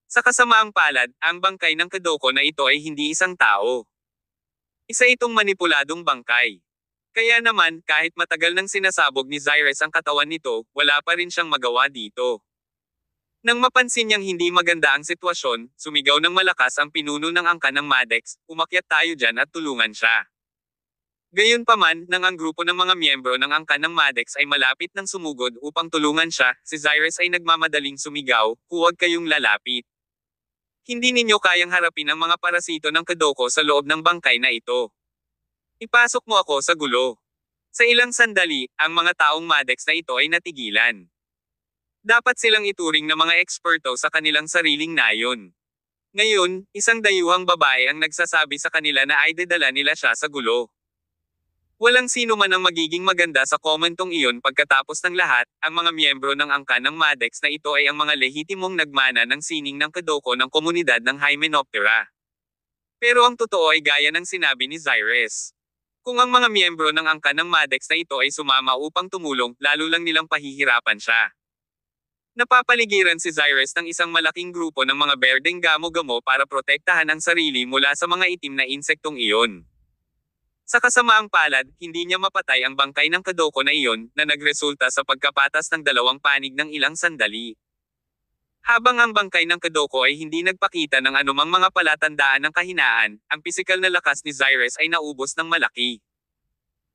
Sa kasamaang palad, ang bangkay ng Kadoko na ito ay hindi isang tao. Isa itong manipuladong bangkay. Kaya naman, kahit matagal nang sinasabog ni Zyrus ang katawan nito, wala pa rin siyang magawa dito. Nang mapansin niyang hindi maganda ang sitwasyon, sumigaw ng malakas ang pinuno ng angkan ng Maddox, umakyat tayo dyan at tulungan siya. Gayunpaman, nang ang grupo ng mga miyembro ng angkan ng Maddox ay malapit ng sumugod upang tulungan siya, si Zyrus ay nagmamadaling sumigaw, huwag kayong lalapit. Hindi ninyo kayang harapin ang mga parasito ng Kadoko sa loob ng bangkay na ito. Ipasok mo ako sa gulo. Sa ilang sandali, ang mga taong Maddox na ito ay natigilan. Dapat silang ituring na mga eksperto sa kanilang sariling nayon. Ngayon, isang dayuhang babae ang nagsasabi sa kanila na ay dedala nila siya sa gulo. Walang sino man ang magiging maganda sa komentong iyon pagkatapos ng lahat, ang mga miyembro ng angkan ng Maddox na ito ay ang mga lehitimong nagmana ng sining ng Kadoko ng komunidad ng Hymenoptera. Pero ang totoo ay gaya ng sinabi ni Zyrus. Kung ang mga miyembro ng angkan ng Maddox na ito ay sumama upang tumulong, lalo lang nilang pahihirapan siya. Napapaligiran si Zyrus ng isang malaking grupo ng mga berdeng gamo-gamo para protektahan ang sarili mula sa mga itim na insektong iyon. Sa kasamaang palad, hindi niya mapatay ang bangkay ng Kadoko na iyon, na nagresulta sa pagkapatas ng dalawang panig ng ilang sandali. Habang ang bangkay ng Kadoko ay hindi nagpakita ng anumang mga palatandaan ng kahinaan, ang pisikal na lakas ni Zyrus ay naubos ng malaki.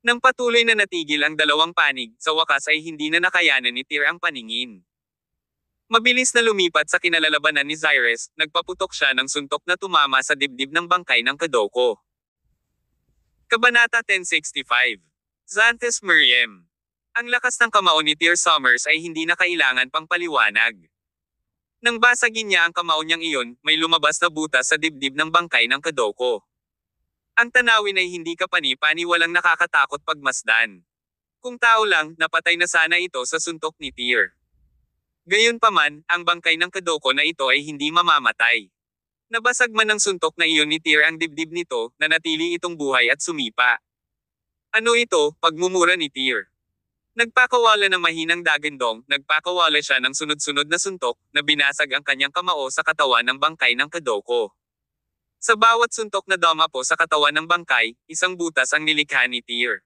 Nang patuloy na natigil ang dalawang panig, sa wakas ay hindi na nakayanan ni Tyr ang paningin. Mabilis na lumipat sa kinalalabanan ni Zyrus, nagpaputok siya ng suntok na tumama sa dibdib ng bangkay ng Kadoko. Kabanata 1065. Xanthus Miriam. Ang lakas ng kamao ni Tyr Summers ay hindi na kailangan pang paliwanag. Nang basagin niya ang kamao niyang iyon, may lumabas na butas sa dibdib ng bangkay ng Kadoko. Ang tanawin ay hindi kapani-pani walang nakakatakot pagmasdan. Kung tao lang, napatay na sana ito sa suntok ni Tyr. Gayunpaman, ang bangkay ng Kadoko na ito ay hindi mamamatay. Nabasag man ng suntok na iyon ni Tyr ang dibdib nito, nanatili itong buhay at sumipa. Ano ito, pagmumura ni Tyr? Nagpakawala ng mahinang dagandong, nagpakawala siya ng sunod-sunod na suntok, na binasag ang kanyang kamao sa katawan ng bangkay ng Kadoko. Sa bawat suntok na damapo sa katawan ng bangkay, isang butas ang nilikha ni Tyr.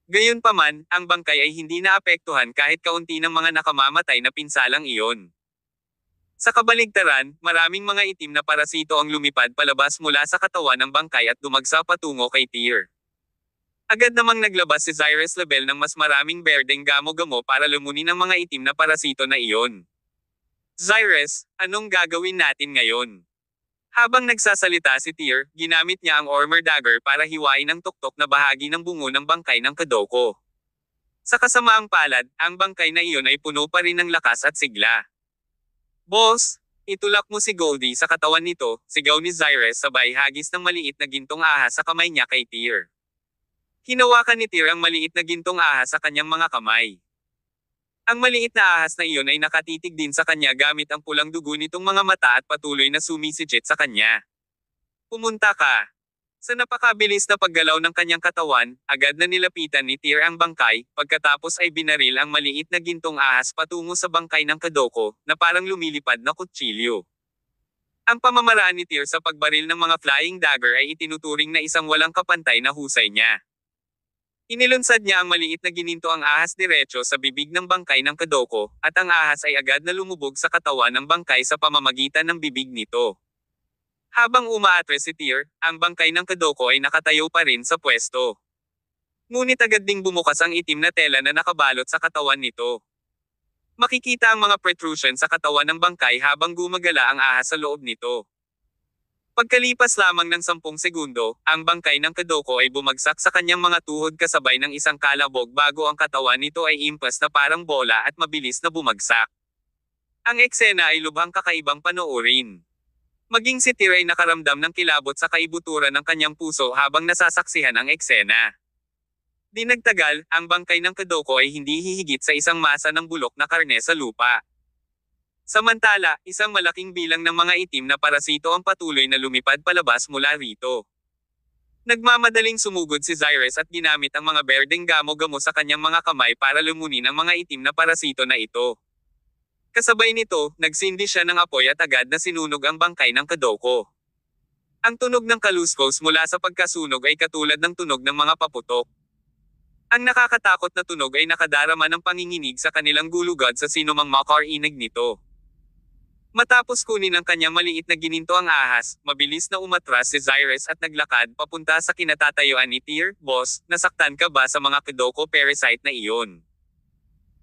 Gayunpaman, ang bangkay ay hindi naapektuhan kahit kaunti ng mga nakamamatay na pinsalang iyon. Sa kabaligtaran, maraming mga itim na parasito ang lumipad palabas mula sa katawan ng bangkay at dumagsa patungo kay Tyr. Agad namang naglabas si Zyrus Label ng mas maraming berdeng gamo-gamo para lumunin ang mga itim na parasito na iyon. Zyrus, anong gagawin natin ngayon? Habang nagsasalita si Tyr, ginamit niya ang Ormer Dagger para hiwain ang tuktok na bahagi ng bungo ng bangkay ng Kadoko. Sa kasamaang palad, ang bangkay na iyon ay puno pa rin ng lakas at sigla. Boss, itulak mo si Goldie sa katawan nito, sigaw ni Zyrus sabay hagis ng maliit na gintong ahas sa kamay niya kay Tyr. Hinawakan ni Tyr ang maliit na gintong ahas sa kanyang mga kamay. Ang maliit na ahas na iyon ay nakatitig din sa kanya gamit ang pulang dugo nitong mga mata at patuloy na sumisidjit sa kanya. Pumunta ka. Sa napakabilis na paggalaw ng kanyang katawan, agad na nilapitan ni Tyr ang bangkay, pagkatapos ay binaril ang maliit na gintong ahas patungo sa bangkay ng Kadoko, na parang lumilipad na kutsilyo. Ang pamamaraan ni Tyr sa pagbaril ng mga flying dagger ay itinuturing na isang walang kapantay na husay niya. Inilunsad niya ang maliit na gininto ang ahas diretso sa bibig ng bangkay ng Kadoko, at ang ahas ay agad na lumubog sa katawan ng bangkay sa pamamagitan ng bibig nito. Habang umaatras si Tyr, ang bangkay ng Kadoko ay nakatayo pa rin sa pwesto. Ngunit agad ding bumukas ang itim na tela na nakabalot sa katawan nito. Makikita ang mga protrusion sa katawan ng bangkay habang gumagala ang ahas sa loob nito. Pagkalipas lamang ng 10 segundo, ang bangkay ng Kadoko ay bumagsak sa kanyang mga tuhod kasabay ng isang kalabog bago ang katawan nito ay impas na parang bola at mabilis na bumagsak. Ang eksena ay lubhang kakaibang panoorin. Maging si Tyr ay nakaramdam ng kilabot sa kaibuturan ng kanyang puso habang nasasaksihan ang eksena. Di nagtagal, ang bangkay ng Kadoko ay hindi hihigit sa isang masa ng bulok na karne sa lupa. Samantala, isang malaking bilang ng mga itim na parasito ang patuloy na lumipad palabas mula rito. Nagmamadaling sumugod si Zyrus at ginamit ang mga berdeng gamo-gamo sa kanyang mga kamay para lumunin ang mga itim na parasito na ito. Kasabay nito, nagsindi siya ng apoy at agad na sinunog ang bangkay ng Kadoko. Ang tunog ng kaluskos mula sa pagkasunog ay katulad ng tunog ng mga paputok. Ang nakakatakot na tunog ay nakadarama ng panginginig sa kanilang gulugad sa sinumang makarinig nito. Matapos kunin ang kanyang maliit na gininto ang ahas, mabilis na umatras si Zyrus at naglakad papunta sa kinatatayuan ni Tyr. Boss, nasaktan ka ba sa mga Kadoko parasite na iyon?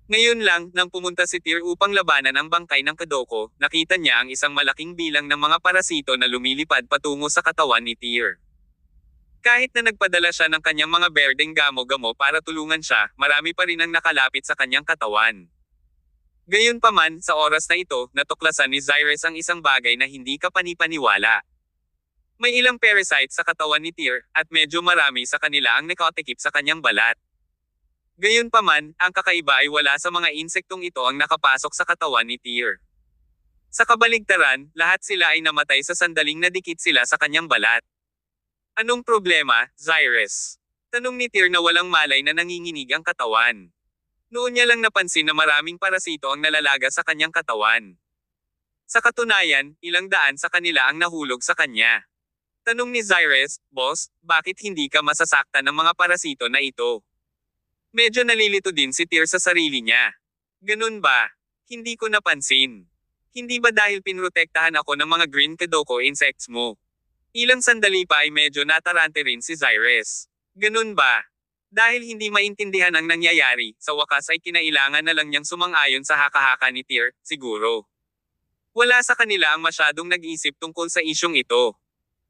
Ngayon lang, nang pumunta si Tyr upang labanan ang bangkay ng Kadoko, nakita niya ang isang malaking bilang ng mga parasito na lumilipad patungo sa katawan ni Tyr. Kahit na nagpadala siya ng kanyang mga berdeng gamo-gamo para tulungan siya, marami pa rin ang nakalapit sa kanyang katawan. Gayunpaman, sa oras na ito, natuklasan ni Zyrus ang isang bagay na hindi kapanipaniwala. May ilang parasite sa katawan ni Tyr, at medyo marami sa kanila ang nakatikip sa kanyang balat. Gayunpaman, ang kakaiba ay wala sa mga insektong ito ang nakapasok sa katawan ni Tyr. Sa kabaligtaran, lahat sila ay namatay sa sandaling nadikit sila sa kanyang balat. Anong problema, Zyrus? Tanong ni Tyr na walang malay na nanginginig ang katawan. Noon niya lang napansin na maraming parasito ang nalalaga sa kanyang katawan. Sa katunayan, ilang daan sa kanila ang nahulog sa kanya. Tanong ni Zyrus, Boss, bakit hindi ka masasaktan ng mga parasito na ito? Medyo nalilito din si Tyr sa sarili niya. Ganun ba? Hindi ko napansin. Hindi ba dahil pinrotektahan ako ng mga green Kadoko insects mo? Ilang sandali pa ay medyo natarante rin si Zyrus. Ganun ba? Dahil hindi maintindihan ang nangyayari, sa wakas ay kinailangan na lang niyang sumang-ayon sa haka-haka ni Tyr, siguro. Wala sa kanila ang masyadong nag-isip tungkol sa isyong ito.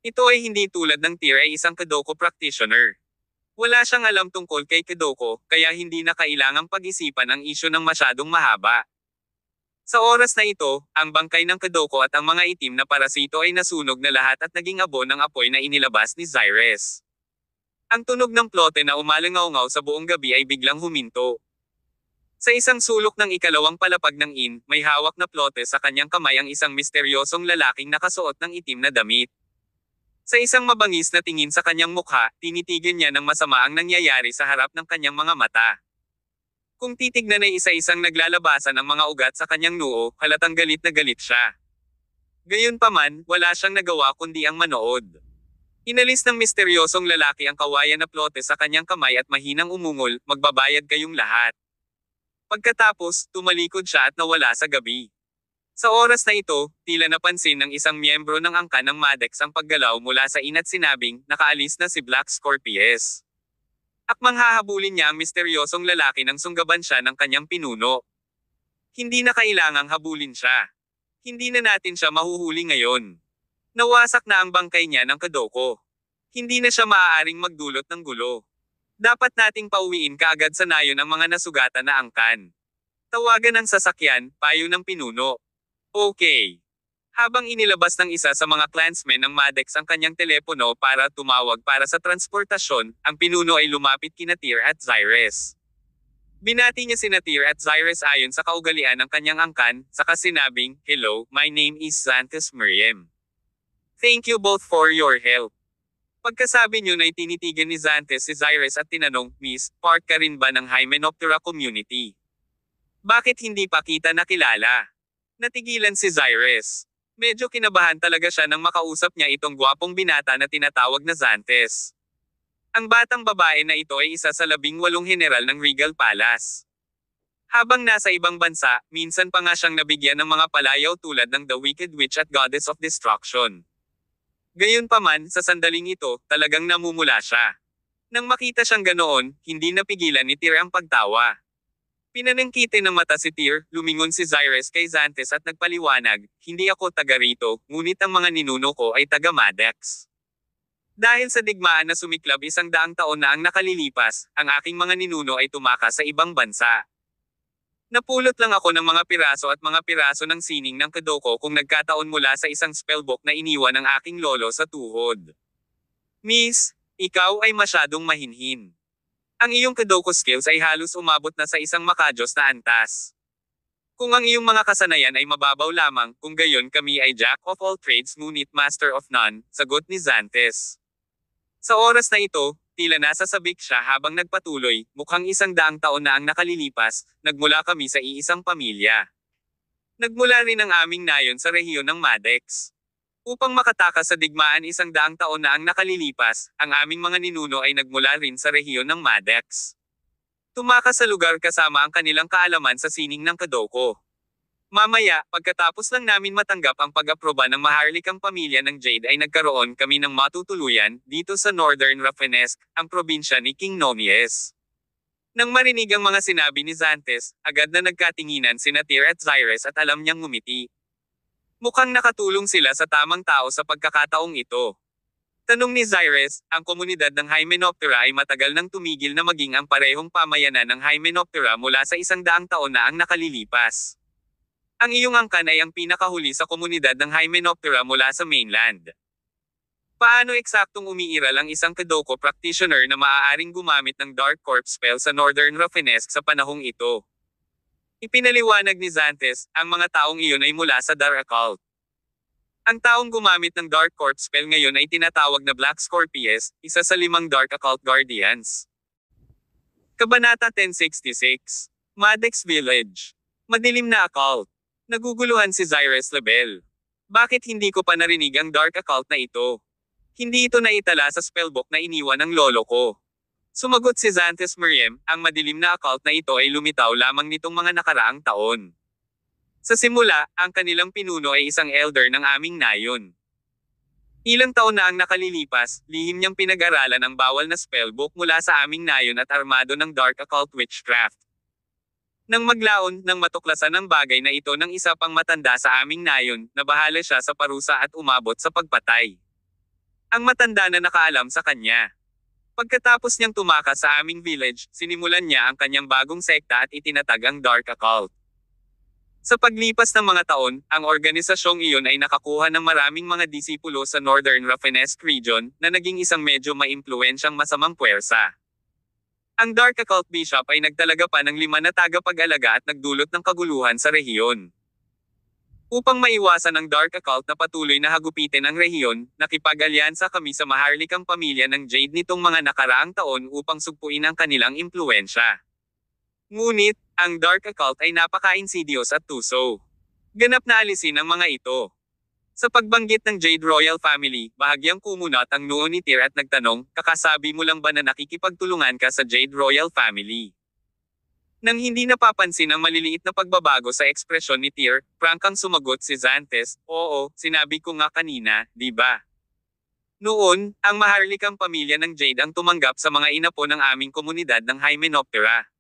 Ito ay hindi tulad ng Tyr ay isang Kadoko practitioner. Wala siyang alam tungkol kay Kadoko, kaya hindi na kailangang pag-isipan ang isyu ng masyadong mahaba. Sa oras na ito, ang bangkay ng Kadoko at ang mga itim na parasito ay nasunog na lahat at naging abo ng apoy na inilabas ni Zyrus. Ang tunog ng plote na umalangaw-ngaw sa buong gabi ay biglang huminto. Sa isang sulok ng ikalawang palapag ng inn, may hawak na plote sa kanyang kamay ang isang misteryosong lalaking nakasuot ng itim na damit. Sa isang mabangis na tingin sa kanyang mukha, tinitigan niya ng masama ang nangyayari sa harap ng kanyang mga mata. Kung titignan ay isa-isang naglalabasan ang mga ugat sa kanyang noo, halatang galit na galit siya. Gayunpaman, wala siyang nagawa kundi ang manood. Inalis ng misteryosong lalaki ang kawayan na plote sa kanyang kamay at mahinang umungol, magbabayad kayong lahat. Pagkatapos, tumalikod siya at nawala sa gabi. Sa oras na ito, tila napansin ng isang miyembro ng angkan ng Madex ang paggalaw mula sa inn at sinabing, nakaalis na si Black Scorpius. Akmang hahabulin niya ang misteryosong lalaki nang sunggaban siya ng kanyang pinuno. Hindi na kailangang habulin siya. Hindi na natin siya mahuhuli ngayon. Nawasak na ang bangkay niya ng Kadoko. Hindi na siya maaaring magdulot ng gulo. Dapat nating pauwiin kaagad sa nayon ang mga nasugatan na angkan. Tawagan ng sasakyan, payo ng pinuno. Okay. Habang inilabas ng isa sa mga clansmen ng Madex ang kanyang telepono para tumawag para sa transportasyon, ang pinuno ay lumapit kina Tyr at Zyrus. Binati niya sina Tyr at Zyrus ayon sa kaugalian ng kanyang angkan, saka sinabing, Hello, my name is Xanthus Miriam. Thank you both for your help. Pagkasabi niyo ay tinitigan ni Zantes si Cyrus at tinanong, Miss, part ka rin ba ng Hymenoptera community? Bakit hindi pa kita nakilala? Natigilan si Cyrus. Medyo kinabahan talaga siya nang makausap niya itong gwapong binata na tinatawag na Zantes. Ang batang babae na ito ay isa sa 18 general ng Regal Palace. Habang nasa ibang bansa, minsan pa nga siyang nabigyan ng mga palayaw tulad ng The Wicked Witch at Goddess of Destruction. Gayunpaman, sa sandaling ito, talagang namumula siya. Nang makita siyang ganoon, hindi napigilan ni Tyr ang pagtawa. Pinanangkitin ng mata si Tyr, lumingon si Cyrus kay Zantes at nagpaliwanag, hindi ako taga rito, ngunit ang mga ninuno ko ay taga Maddox. Dahil sa digmaan na sumiklab 100 taon na ang nakalilipas, ang aking mga ninuno ay tumakas sa ibang bansa. Napulot lang ako ng mga piraso at mga piraso ng sining ng Kadoko kung nagkataon mula sa isang spellbook na iniwan ng aking lolo sa tuhod. Miss, ikaw ay masyadong mahinhin. Ang iyong Kadoko skills ay halos umabot na sa isang makadyos na antas. Kung ang iyong mga kasanayan ay mababaw lamang, kung gayon kami ay jack of all trades ngunit master of none, sagot ni Zantes. Sa oras na ito, tila nasasabik siya habang nagpatuloy, mukhang 100 taon na ang nakalilipas, nagmula kami sa iisang pamilya. Nagmula rin ang aming nayon sa rehiyon ng Maddox. Upang makatakas sa digmaan 100 taon na ang nakalilipas, ang aming mga ninuno ay nagmula rin sa rehiyon ng Maddox. Tumakas sa lugar kasama ang kanilang kaalaman sa sining ng Kadoko. Mamaya, pagkatapos lang namin matanggap ang pag-aproba ng maharlikang pamilya ng Jade ay nagkaroon kami ng matutuluyan, dito sa Northern Rafinesque, ang probinsya ni King Nonies. Nang marinig ang mga sinabi ni Zantes, agad na nagkatinginan sina Tyr at Cyrus at alam niyang ngumiti. Mukhang nakatulong sila sa tamang tao sa pagkakataong ito. Tanong ni Cyrus, ang komunidad ng Hymenoptera ay matagal nang tumigil na maging ang parehong pamayanan ng Hymenoptera mula sa 100 taon na ang nakalilipas. Ang iyong angkan ay ang pinakahuli sa komunidad ng Hymenoptera mula sa mainland. Paano eksaktong umiiral ang isang Kadoko practitioner na maaaring gumamit ng Dark Corp spell sa Northern Rafinesque sa panahong ito? Ipinaliwanag ni Zantes, ang mga taong iyon ay mula sa Dark Occult. Ang taong gumamit ng Dark Corp spell ngayon ay tinatawag na Black Scorpius, isa sa 5 Dark Occult Guardians. Kabanata 1066. Maddox Village. Madilim na occult. Naguguluhan si Cyrus Label. Bakit hindi ko pa narinig ang Dark Occult na ito? Hindi ito naitala sa spellbook na iniwan ng lolo ko. Sumagot si Zantes Meriem, ang madilim na occult na ito ay lumitaw lamang nitong mga nakaraang taon. Sa simula, ang kanilang pinuno ay isang elder ng aming nayon. Ilang taon na ang nakalilipas, lihim niyang pinag-aralan ang bawal na spellbook mula sa aming nayon at armado ng Dark Occult Witchcraft. Nang maglaon, nang matuklasan ang bagay na ito ng isa pang matanda sa aming nayon, nabahala siya sa parusa at umabot sa pagpatay. Ang matanda na nakaalam sa kanya. Pagkatapos niyang tumakas sa aming village, sinimulan niya ang kanyang bagong sekta at itinatag ang Dark Occult. Sa paglipas ng mga taon, ang organisasyong iyon ay nakakuha ng maraming mga disipulo sa Northern Rafinesque region, na naging isang medyo maimpluwensyang masamang puwersa. Ang Dark Occult Bishop ay nagtalaga pa ng 5 na tagapag-alaga at nagdulot ng kaguluhan sa rehiyon. Upang maiwasan ang Dark Occult na patuloy na hagupitin ang rehiyon, nakipag-alyansa kami sa maharlikang pamilya ng Jade nitong mga nakaraang taon upang sugpuin ang kanilang impluwensya. Ngunit, ang Dark Occult ay napaka-insidious at tuso. Ganap na alisin ang mga ito. Sa pagbanggit ng Jade Royal Family, bahagyang kumunat ang noo ni Tyr at nagtanong, kakasabi mo lang ba na nakikipagtulungan ka sa Jade Royal Family? Nang hindi napapansin ang maliliit na pagbabago sa ekspresyon ni Tyr, prangkang sumagot si Zantes, oo, sinabi ko nga kanina, di ba? Noon, ang maharlikang pamilya ng Jade ang tumanggap sa mga inapo ng aming komunidad ng Hymenoptera.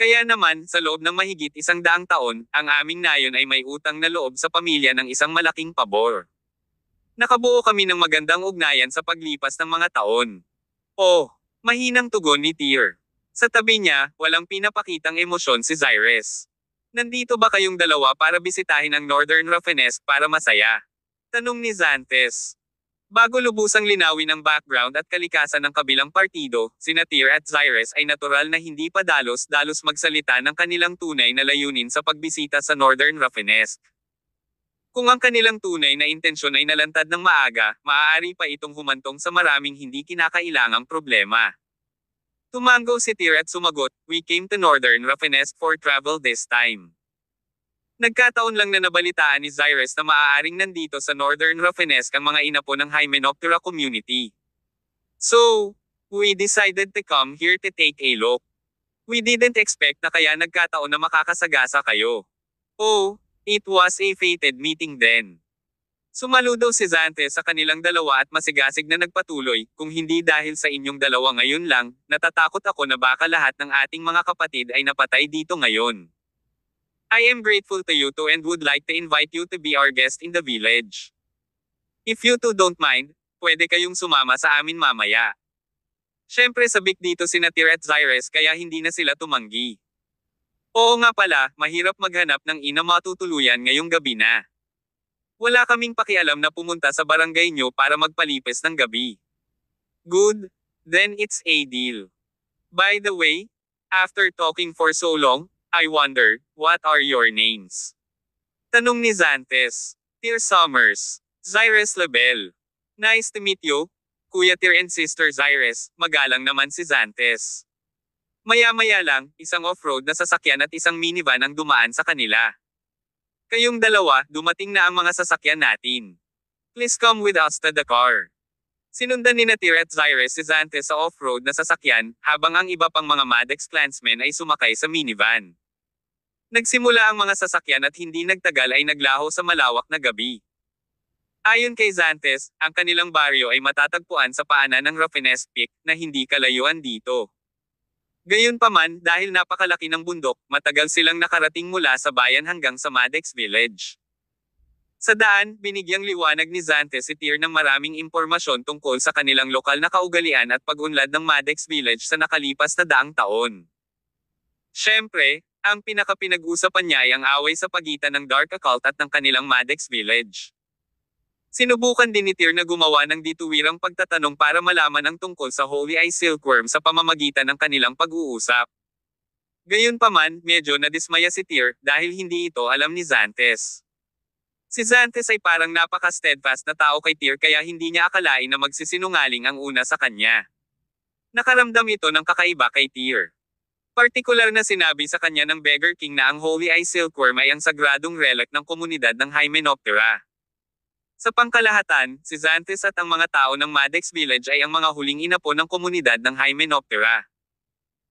Kaya naman, sa loob ng mahigit 100 taon, ang aming nayon ay may utang na loob sa pamilya ng isang malaking pabor. Nakabuo kami ng magandang ugnayan sa paglipas ng mga taon. Oh, mahinang tugon ni Tyr. Sa tabi niya, walang pinapakitang emosyon si Cyrus. Nandito ba kayong dalawa para bisitahin ang Northern Rafinesque para masaya? Tanong ni Zantes. Bago lubusang linawin ang background at kalikasan ng kabilang partido, sina Tyr at Cyrus ay natural na hindi pa dalos-dalos magsalita ng kanilang tunay na layunin sa pagbisita sa Northern Rafinesque. Kung ang kanilang tunay na intensyon ay nalantad ng maaga, maaari pa itong humantong sa maraming hindi kinakailangang problema. Tumango si Tyr at sumagot, "We came to Northern Rafinesque for travel this time." Nagkataon lang na nabalitaan ni Zyrus na maaaring nandito sa Northern Rafinesque ang mga inapo ng Hymenoptera community. So, we decided to come here to take a look. We didn't expect na kaya nagkataon na makakasagasa kayo. Oh, it was a fated meeting then. Sumaludo si Xanthes sa kanilang dalawa at masigasig na nagpatuloy, "Kung hindi dahil sa inyong dalawa ngayon lang, natatakot ako na baka lahat ng ating mga kapatid ay napatay dito ngayon. I am grateful to you two and would like to invite you to be our guest in the village. If you two don't mind, pwede kayong sumama sa amin mamaya." Syempre sabik dito sina Tyr at Zyrus kaya hindi na sila tumanggi. Oo nga pala, mahirap maghanap ng ina matutuluyan ngayong gabi na. Wala kaming pakialam na pumunta sa barangay nyo para magpalipis ng gabi. Good, then it's a deal. By the way, after talking for so long, I wonder, what are your names? Tanong ni Xanthes. Tyr Summers. Zyrus Label. Nice to meet you, Kuya Tyr and Sister Zyrus, magalang naman si Xanthes. Maya-maya lang, isang off-road na sasakyan at isang minivan ang dumaan sa kanila. Kayong dalawa, dumating na ang mga sasakyan natin. Please come with us to the car. Sinundan ni Tyr at Zyrus si Xanthes sa off-road na sasakyan, habang ang iba pang mga Maddox clansmen ay sumakay sa minivan. Nagsimula ang mga sasakyan at hindi nagtagal ay naglaho sa malawak na gabi. Ayon kay Xanthes, ang kanilang baryo ay matatagpuan sa paanan ng Rafinesque Peak, na hindi kalayuan dito. Gayunpaman, dahil napakalaki ng bundok, matagal silang nakarating mula sa bayan hanggang sa Maddox Village. Sa daan, binigyang liwanag ni Xanthes si Tyr ng maraming impormasyon tungkol sa kanilang lokal na kaugalian at pag-unlad ng Maddox Village sa nakalipas na daang taon. Siyempre, ang pinaka-pinag-usapan niya ay ang away sa pagitan ng Dark Occult at ng kanilang Maddox Village. Sinubukan din ni Tyr na gumawa ng dituwirang pagtatanong para malaman ang tungkol sa Holy Eye Silkworm sa pamamagitan ng kanilang pag-uusap. Gayunpaman, medyo nadismaya si Tyr dahil hindi ito alam ni Xanthes. Si Xanthes ay parang napaka-steadfast na tao kay Tyr kaya hindi niya akalain na magsisinungaling ang una sa kanya. Nakaramdam ito ng kakaiba kay Tyr. Partikular na sinabi sa kanya ng Beggar King na ang Holy Eye Silkworm ay ang sagradong relic ng komunidad ng Hymenoptera. Sa pangkalahatan, si Xanthes at ang mga tao ng Maddox Village ay ang mga huling inapo ng komunidad ng Hymenoptera.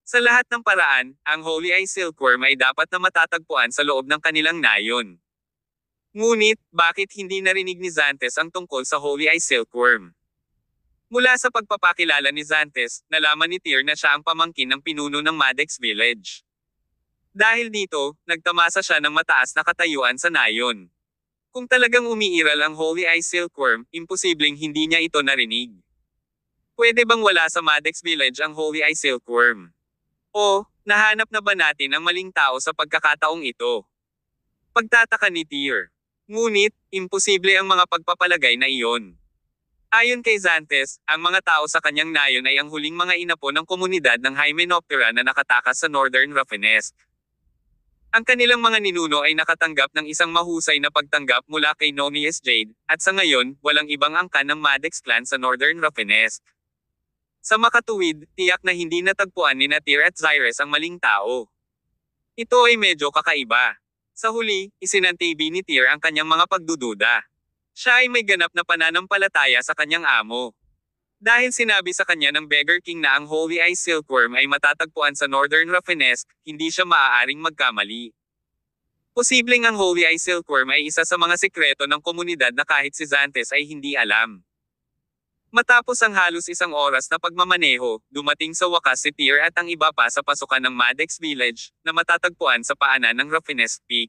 Sa lahat ng paraan, ang Holy Eye Silkworm ay dapat na matatagpuan sa loob ng kanilang nayon. Ngunit, bakit hindi narinig ni Xanthes ang tungkol sa Holy Eye Silkworm? Mula sa pagpapakilala ni Xanthes, nalaman ni Tyr na siya ang pamangkin ng pinuno ng Maddox Village. Dahil dito, nagtamasa siya ng mataas na katayuan sa nayon. Kung talagang umiiral ang Holy Eye Silkworm, imposibleng hindi niya ito narinig. Pwede bang wala sa Maddox Village ang Holy Eye Silkworm? O, nahanap na ba natin ang maling tao sa pagkakataong ito? Pagtataka ni Tyr. Ngunit, imposible ang mga pagpapalagay na iyon. Ayon kay Xanthes, ang mga tao sa kanyang nayon ay ang huling mga inapo ng komunidad ng Hymenoptera na nakatakas sa Northern Rafinesque. Ang kanilang mga ninuno ay nakatanggap ng isang mahusay na pagtanggap mula kay Nonius Jade, at sa ngayon, walang ibang angkan ng Maddox clan sa Northern Rafinesque. Sa makatuwid, tiyak na hindi natagpuan ni Tyr at Zyrus ang maling tao. Ito ay medyo kakaiba. Sa huli, isinantabi ni Tyr ang kanyang mga pagdududa. Siya ay may ganap na pananampalataya sa kanyang amo. Dahil sinabi sa kanya ng Beggar King na ang Holy Eye Silkworm ay matatagpuan sa Northern Rafinesque, hindi siya maaaring magkamali. Posibleng ang Holy Eye Silkworm ay isa sa mga sekreto ng komunidad na kahit si Xanthes ay hindi alam. Matapos ang halos isang oras na pagmamaneho, dumating sa wakas si Tyr at ang iba pa sa pasukan ng Maddox Village, na matatagpuan sa paanan ng Rafinesque Peak.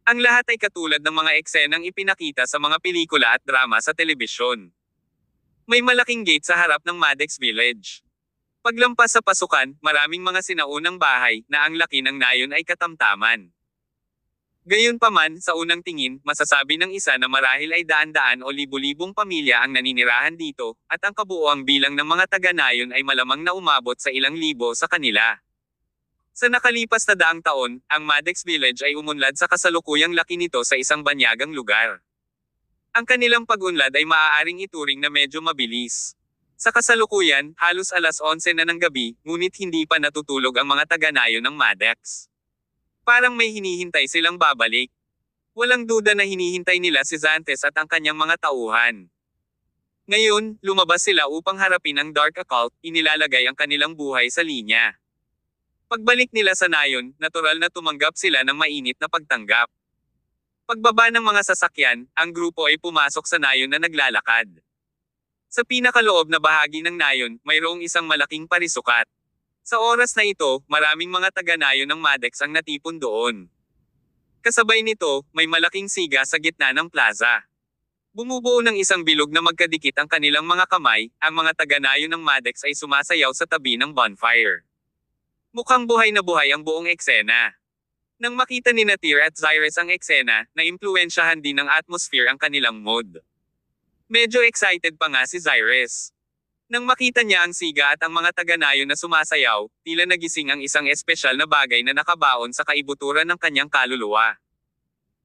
Ang lahat ay katulad ng mga eksenang ipinakita sa mga pelikula at drama sa telebisyon. May malaking gate sa harap ng Maddox Village. Paglampas sa pasukan, maraming mga sinaunang bahay, na ang laki ng nayon ay katamtaman. Gayunpaman, sa unang tingin, masasabi ng isa na marahil ay daan-daan o libu-libong pamilya ang naninirahan dito, at ang kabuuang bilang ng mga taga-nayon ay malamang na umabot sa ilang libo sa kanila. Sa nakalipas na daang taon, ang Maddox Village ay umunlad sa kasalukuyang laki nito sa isang banyagang lugar. Ang kanilang pag-unlad ay maaaring ituring na medyo mabilis. Sa kasalukuyan, halos alas 11 na ng gabi, ngunit hindi pa natutulog ang mga taga-nayon ng Maddox. Parang may hinihintay silang babalik. Walang duda na hinihintay nila si Xantes at ang kanyang mga tauhan. Ngayon, lumabas sila upang harapin ang Dark Occult, inilalagay ang kanilang buhay sa linya. Pagbalik nila sa nayon, natural na tumanggap sila ng mainit na pagtanggap. Pagbaba ng mga sasakyan, ang grupo ay pumasok sa nayon na naglalakad. Sa pinakaloob na bahagi ng nayon, mayroong isang malaking parisukat. Sa oras na ito, maraming mga taga-nayon ng Maddox ang natipon doon. Kasabay nito, may malaking siga sa gitna ng plaza. Bumubuo ng isang bilog na magkadikit ang kanilang mga kamay, ang mga taga-nayon ng Maddox ay sumasayaw sa tabi ng bonfire. Mukhang buhay na buhay ang buong eksena. Nang makita ni Natir at Cyrus ang eksena, naimpluwensyahan din ng atmosphere ang kanilang mood. Medyo excited pa nga si Cyrus. Nang makita niya ang siga at ang mga taga-nayon na sumasayaw, tila nagising ang isang espesyal na bagay na nakabaon sa kaibuturan ng kanyang kaluluwa.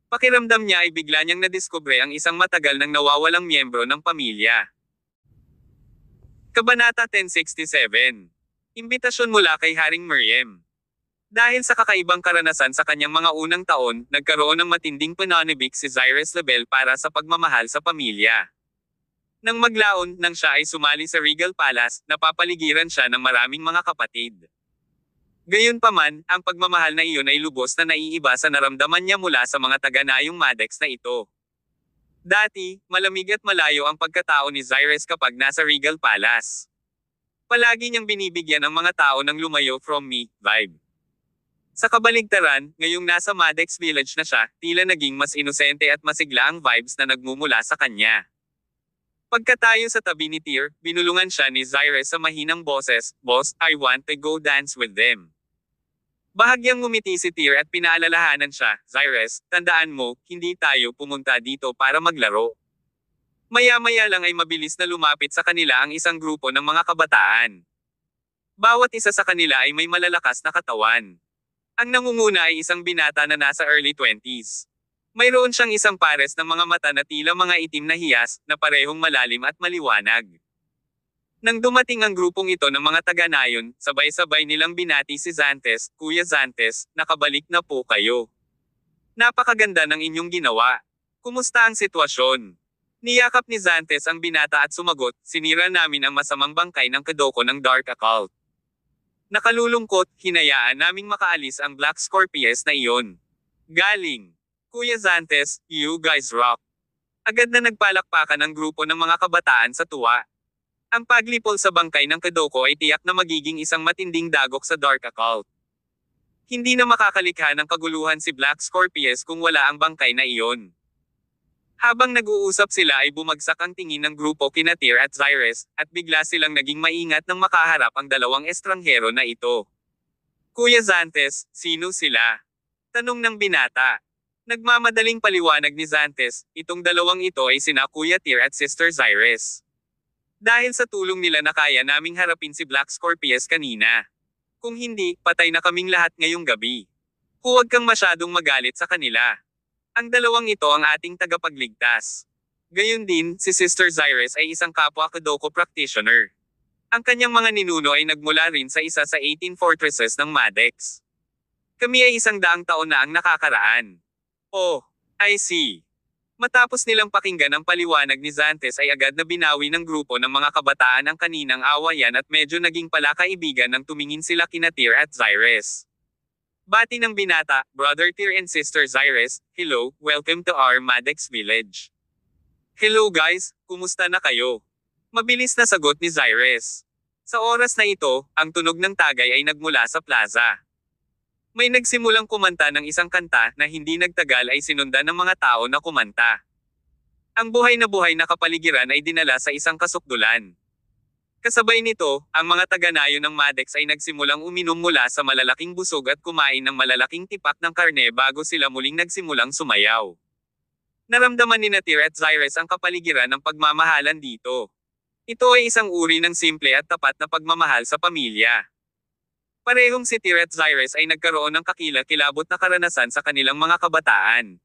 Pakiramdam niya ay bigla niyang nadiskubre ang isang matagal nang nawawalang miyembro ng pamilya. Kabanata 1067. Imbitasyon mula kay Haring Miriam. Dahil sa kakaibang karanasan sa kanyang mga unang taon, nagkaroon ng matinding pananibik si Cyrus Labelle para sa pagmamahal sa pamilya. Nang maglaon, nang siya ay sumali sa Regal Palace, napapaligiran siya ng maraming mga kapatid. Gayunpaman, ang pagmamahal na iyon ay lubos na naiiba sa naramdaman niya mula sa mga taga-nayong Maddox na ito. Dati, malamig at malayo ang pagkatao ni Cyrus kapag nasa Regal Palace. Palagi niyang binibigyan ang mga tao ng lumayo from me vibe. Sa kabaligtaran, ngayong nasa Maddox Village na siya, tila naging mas inosente at masigla ang vibes na nagmumula sa kanya. Pagkatayo sa tabi ni Tyr, binulungan siya ni Cyrus sa mahinang boses, "Boss, I want to go dance with them." Bahagyang ngumiti si Tyr at pinaalalahanan siya, "Cyrus, tandaan mo, hindi tayo pumunta dito para maglaro." Maya-maya lang ay mabilis na lumapit sa kanila ang isang grupo ng mga kabataan. Bawat isa sa kanila ay may malalakas na katawan. Ang nangunguna ay isang binata na nasa early 20s. Mayroon siyang isang pares ng mga mata na tila mga itim na hiyas, na parehong malalim at maliwanag. Nang dumating ang grupong ito ng mga taga-nayon, sabay-sabay nilang binati si Xantes, "Kuya Xantes, nakabalik na po kayo. Napakaganda ng inyong ginawa. Kumusta ang sitwasyon?" Niyakap ni Xantes ang binata at sumagot, "Sinira namin ang masamang bangkay ng Kadoko ng Dark Occult. Nakalulungkot, hinayaan naming makaalis ang Black Scorpius na iyon. Galing. Kuya Xantes, you guys rock." Agad na nagpalakpakan ang grupo ng mga kabataan sa tuwa. Ang paglipol sa bangkay ng Kadoko ay tiyak na magiging isang matinding dagok sa Dark Occult. Hindi na makakalikha ng kaguluhan si Black Scorpius kung wala ang bangkay na iyon. Habang nag-uusap sila ay bumagsak ang tingin ng grupo kina Tyr at Cyrus, at bigla silang naging maingat nang makaharap ang dalawang estranghero na ito. "Kuya Xantes, sino sila?" tanong ng binata. Nagmamadaling paliwanag ni Xantes, "Itong dalawang ito ay sina Kuya Tyr at Sister Cyrus. Dahil sa tulong nila na kaya naming harapin si Black Scorpius kanina. Kung hindi, patay na kaming lahat ngayong gabi. Huwag kang masyadong magalit sa kanila. Ang dalawang ito ang ating tagapagligtas." Gayon din, si Sister Cyrus ay isang kapwa Kadoko practitioner. Ang kanyang mga ninuno ay nagmula rin sa isa sa 18 fortresses ng Maddox. "Kami ay 100 taon na ang nakakaraan." "Oh, I see." Matapos nilang pakinggan ang paliwanag ni Xantes ay agad na binawi ng grupo ng mga kabataan ang kaninang awayan at medyo naging palakaibigan nang tumingin sila kina Tyr at Cyrus. Bati ng binata, "Brother Tyr and Sister Cyrus, hello, welcome to our Maddox Village." "Hello guys, kumusta na kayo?" Mabilis na sagot ni Cyrus. Sa oras na ito, ang tunog ng tagay ay nagmula sa plaza. May nagsimulang kumanta ng isang kanta na hindi nagtagal ay sinundan ng mga tao na kumanta. Ang buhay na kapaligiran ay dinala sa isang kasukdulan. Kasabay nito, ang mga taga-nayon ng Maddox ay nagsimulang uminom mula sa malalaking busog at kumain ng malalaking tipak ng karne bago sila muling nagsimulang sumayaw. Naramdaman ni Tyr at Cyrus ang kapaligiran ng pagmamahalan dito. Ito ay isang uri ng simple at tapat na pagmamahal sa pamilya. Parehong si Tyr at Zyrus ay nagkaroon ng kakilakilabot na karanasan sa kanilang mga kabataan.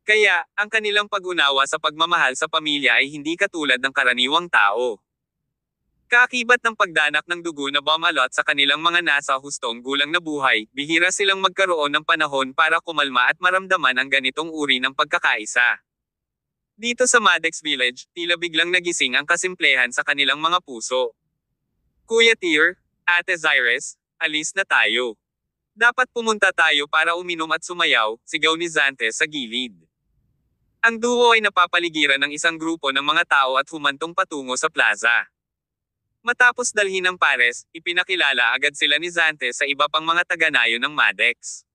Kaya, ang kanilang pag-unawa sa pagmamahal sa pamilya ay hindi katulad ng karaniwang tao. Kaakibat ng pagdanak ng dugo na bumalot sa kanilang mga nasa hustong gulang na buhay, bihira silang magkaroon ng panahon para kumalma at maramdaman ang ganitong uri ng pagkakaisa. Dito sa Maddox Village, tila biglang nagising ang kasimplehan sa kanilang mga puso. Kuya Tyr, Ate Zyrus, alis na tayo. Dapat pumunta tayo para uminom at sumayaw, sigaw ni Xanthes sa gilid. Ang duo ay napapaligiran ng isang grupo ng mga tao at humantong patungo sa plaza. Matapos dalhin ang pares, ipinakilala agad sila ni Xanthes sa iba pang mga taga-nayon ng Maddox.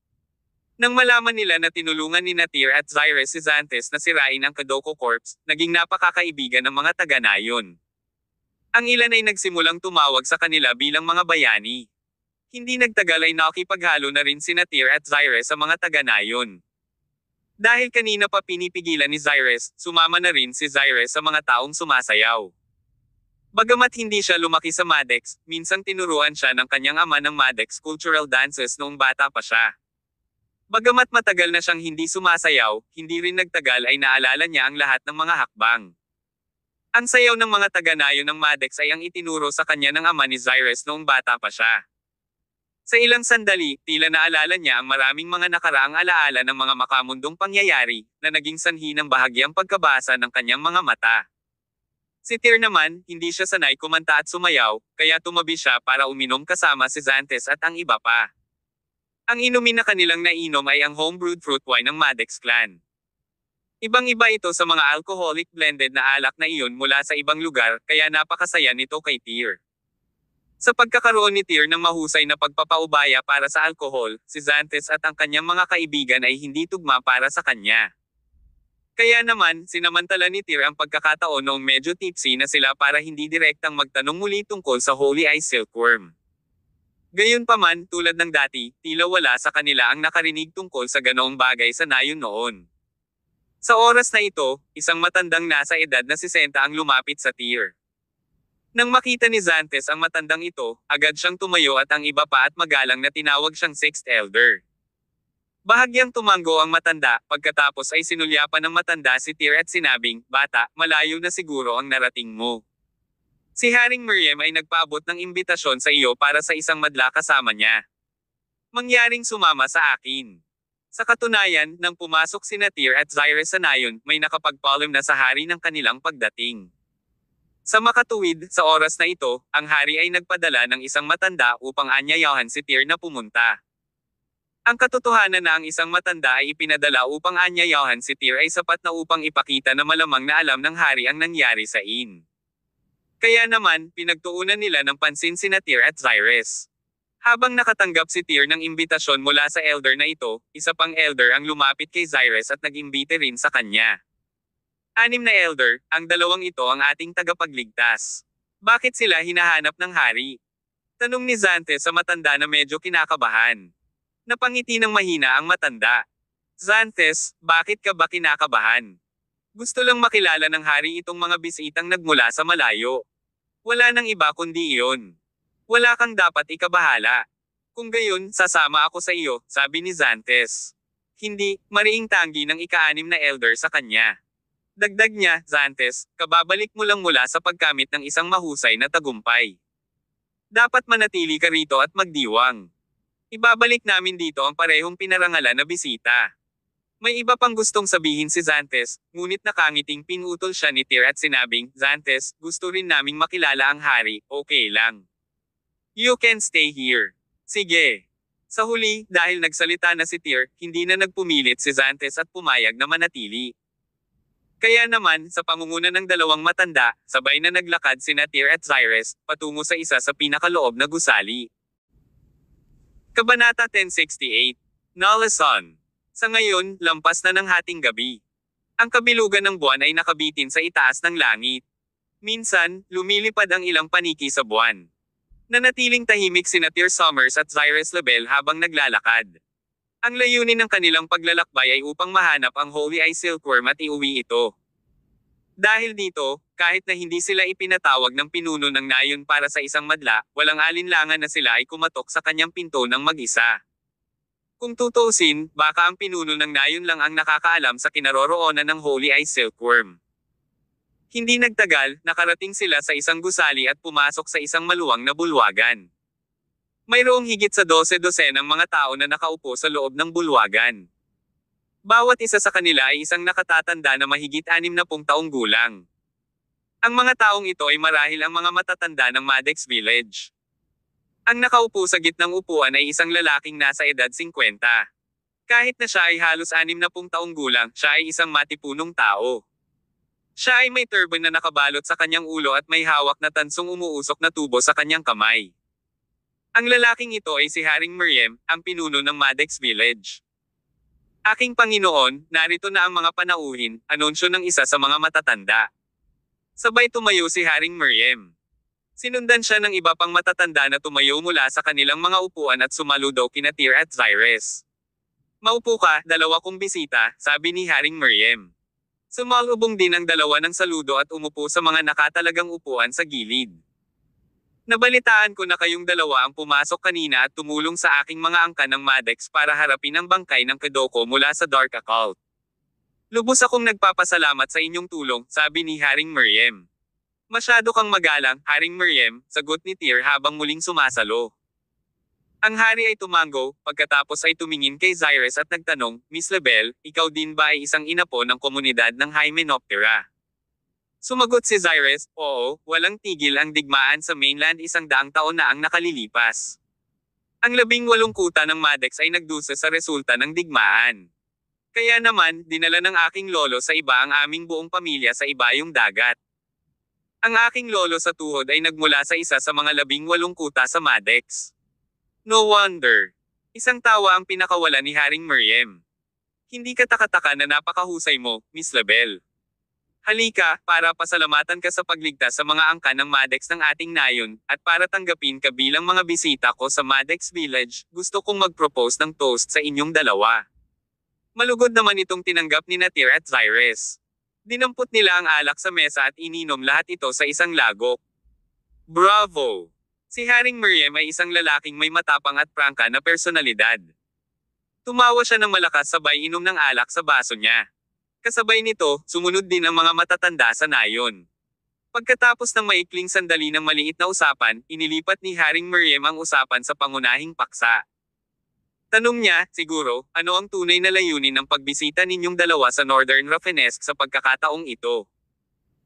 Nang malaman nila na tinulungan ni Tyr at Zyrus si Xanthes na sirain ang Kadoko Corps, naging napakakaibigan ng mga taga-nayon. Ang ilan ay nagsimulang tumawag sa kanila bilang mga bayani. Hindi nagtagal ay nakipaghalo na rin si Tyr at Zyrus sa mga taga-nayon. Dahil kanina pa pinipigilan ni Zyrus, sumama na rin si Zyrus sa mga taong sumasayaw. Bagamat hindi siya lumaki sa Maddox, minsang tinuruan siya ng kanyang ama ng Maddox cultural dances noong bata pa siya. Bagamat matagal na siyang hindi sumasayaw, hindi rin nagtagal ay naalala niya ang lahat ng mga hakbang. Ang sayaw ng mga taga-nayon ng Maddox ay ang itinuro sa kanya ng ama ni Zyrus noong bata pa siya. Sa ilang sandali, tila naalala niya ang maraming mga nakaraang alaala ng mga makamundong pangyayari, na naging sanhi ng bahagyang pagkabasa ng kanyang mga mata. Si Tyr naman, hindi siya sanay kumanta at sumayaw, kaya tumabi siya para uminom kasama si Xanthes at ang iba pa. Ang inumin na kanilang nainom ay ang homebrewed fruit wine ng Maddox clan. Ibang-iba ito sa mga alcoholic blended na alak na iyon mula sa ibang lugar, kaya napakasaya nito kay Tyr. Sa pagkakaroon ni Tyr ng mahusay na pagpapaubaya para sa alkohol, si Xanthes at ang kanyang mga kaibigan ay hindi tugma para sa kanya. Kaya naman, sinamantala ni Tyr ang pagkakataon noong medyo tipsy na sila para hindi direktang magtanong muli tungkol sa Holy Eye Silkworm. Gayunpaman, tulad ng dati, tila wala sa kanila ang nakarinig tungkol sa ganoong bagay sa nayon noon. Sa oras na ito, isang matandang nasa edad na 60 ang lumapit sa Tyr. Nang makita ni Xanthes ang matandang ito, agad siyang tumayo at ang iba pa at magalang na tinawag siyang Sixth Elder. Bahagyang tumango ang matanda, pagkatapos ay sinulyapan ng matanda si Tyr at sinabing, "Bata, malayo na siguro ang narating mo. Si Haring Miriam ay nagpaabot ng imbitasyon sa iyo para sa isang madla kasama niya. Mangyaring sumama sa akin." Sa katunayan, nang pumasok si Tyr at Zyrus sa nayon, may nakapagpaalam na sa hari ng kanilang pagdating. Sa makatuwid, sa oras na ito, ang hari ay nagpadala ng isang matanda upang anyayahan si Tyr na pumunta. Ang katotohanan na ang isang matanda ay ipinadala upang anyayahan si Tyr ay sapat na upang ipakita na malamang na alam ng hari ang nangyari sa Inn. Kaya naman, pinagtuunan nila ng pansin sina Tyr at Zyrus. Habang nakatanggap si Tyr ng imbitasyon mula sa elder na ito, isa pang elder ang lumapit kay Zyrus at nag-imbite rin sa kanya. 6 na elder, ang dalawang ito ang ating tagapagligtas. Bakit sila hinahanap ng hari? Tanong ni Xanthes sa matanda na medyo kinakabahan. Napangiti ng mahina ang matanda. Xanthes, bakit ka ba kinakabahan? Gusto lang makilala ng hari itong mga bisitang nagmula sa malayo. Wala nang iba kundi iyon. Wala kang dapat ikabahala. Kung gayon, sasama ako sa iyo, sabi ni Xanthes. Hindi, mariing tanggi ng ika-6 na elder sa kanya. Dagdag niya, Xanthes, kababalik mo lang mula sa pagkamit ng isang mahusay na tagumpay. Dapat manatili ka rito at magdiwang. Ibabalik namin dito ang parehong pinarangalan na bisita. May iba pang gustong sabihin si Xanthes, ngunit nakangiting pinutol siya ni Tyr at sinabing, "Xanthes, gusto rin naming makilala ang hari, okay lang. You can stay here." Sige. Sa huli, dahil nagsalita na si Tyr, hindi na nagpumilit si Xanthes at pumayag na manatili. Kaya naman, sa pangunguna ng dalawang matanda, sabay na naglakad sina Tyr at Zyrus, patungo sa isa sa pinakaloob na gusali. Kabanata 1068. Nalasan. Sa ngayon, lampas na ng hating gabi. Ang kabilugan ng buwan ay nakabitin sa itaas ng langit. Minsan, lumilipad ang ilang paniki sa buwan. Nanatiling tahimik sina Tyr Somers at Zyrus Label habang naglalakad. Ang layunin ng kanilang paglalakbay ay upang mahanap ang Holy Eye Silkworm at iuwi ito. Dahil dito, kahit na hindi sila ipinatawag ng pinuno ng nayon para sa isang madla, walang alinlangan na sila ay kumatok sa kanyang pinto ng mag-isa. Kung tutuusin, baka ang pinuno ng nayon lang ang nakakaalam sa kinaroroonan ng Holy Eye Silkworm. Hindi nagtagal, nakarating sila sa isang gusali at pumasok sa isang maluwang na bulwagan. Mayroong higit sa 12 ng mga tao na nakaupo sa loob ng bulwagan. Bawat isa sa kanila ay isang nakatatanda na mahigit 60 taong gulang. Ang mga taong ito ay marahil ang mga matatanda ng Maddox Village. Ang nakaupo sa gitnang upuan ay isang lalaking nasa edad 50. Kahit na siya ay halos 60 taong gulang, siya ay isang matipunong tao. Siya ay may turban na nakabalot sa kanyang ulo at may hawak na tansong umuusok na tubo sa kanyang kamay. Ang lalaking ito ay si Haring Meriem, ang pinuno ng Maddox Village. Aking Panginoon, narito na ang mga panauhin, anunsyo ng isa sa mga matatanda. Sabay tumayo si Haring Meriem. Sinundan siya ng iba pang matatanda na tumayo mula sa kanilang mga upuan at sumaludo kina Tyr at Xyrus. Maupo ka, dalawa kong bisita, sabi ni Haring Meriem. Sumalubong din ang dalawa ng saludo at umupo sa mga nakatalagang upuan sa gilid. Nabalitaan ko na kayong dalawa ang pumasok kanina at tumulong sa aking mga angkan ng Maddox para harapin ang bangkay ng Kedoko mula sa Dark Occult. Lubos akong nagpapasalamat sa inyong tulong, sabi ni Haring Meriem. Masyado kang magalang, Haring Meriem, sagot ni Tyr habang muling sumasalo. Ang hari ay tumango, pagkatapos ay tumingin kay Xyrus at nagtanong, Miss Labelle, ikaw din ba ay isang inapo ng komunidad ng Hymenoptera? Sumagot si Xyrus, oo, walang tigil ang digmaan sa mainland 100 taon na ang nakalilipas. Ang 18 kuta ng Maddox ay nagdusa sa resulta ng digmaan. Kaya naman, dinala ng aking lolo sa iba ang aming buong pamilya sa ibayong dagat. Ang aking lolo sa tuhod ay nagmula sa isa sa mga 18 kuta sa Maddox. No wonder. Isang tawa ang pinakawala ni Haring Meriem. Hindi ka taka-taka na napakahusay mo, Miss Labelle. Halika, para pasalamatan ka sa pagligtas sa mga angkan ng Maddox ng ating nayon, at para tanggapin ka bilang mga bisita ko sa Maddox Village, gusto kong mag-propose ng toast sa inyong dalawa. Malugod naman itong tinanggap ni Tyr at Xyrus. Dinampot nila ang alak sa mesa at ininom lahat ito sa isang lagok. Bravo! Si Haring Meriem ay isang lalaking may matapang at prangka na personalidad. Tumawa siya ng malakas sabay inom ng alak sa baso niya. Kasabay nito, sumunod din ang mga matatanda sa nayon. Pagkatapos ng maikling sandali ng maliit na usapan, inilipat ni Haring Meriem ang usapan sa pangunahing paksa. Tanong niya, siguro, ano ang tunay na layunin ng pagbisita ninyong dalawa sa Northern Rafinesque sa pagkakataong ito?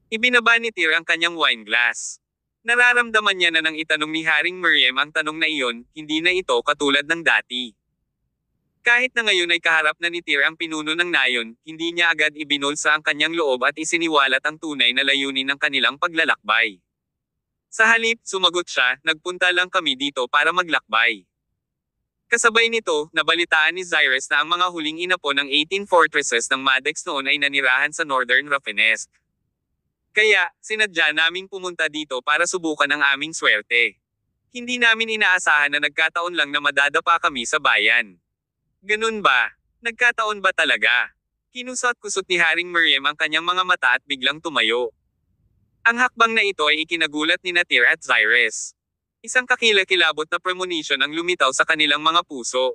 Ibinaba ni Tyr ang kanyang wine glass. Nararamdaman niya na nang itanong ni Haring Meriem ang tanong na iyon, hindi na ito katulad ng dati. Kahit na ngayon ay kaharap na ni Tyr ang pinuno ng nayon, hindi niya agad ibinulsa ang kanyang loob at isiniwalat ang tunay na layunin ng kanilang paglalakbay. Sa halip, sumagot siya, nagpunta lang kami dito para maglakbay. Kasabay nito, nabalitaan ni Xyrus na ang mga huling inapo ng 18 fortresses ng Maddox noon ay nanirahan sa Northern Rafinesque. Kaya, sinadya naming pumunta dito para subukan ang aming swerte. Hindi namin inaasahan na nagkataon lang na madadapa kami sa bayan. Ganun ba? Nagkataon ba talaga? Kinusot-kusot ni Haring Meriem ang kanyang mga mata at biglang tumayo. Ang hakbang na ito ay ikinagulat ni Tyr at Xyrus. Isang kakilakilabot na premonition ang lumitaw sa kanilang mga puso.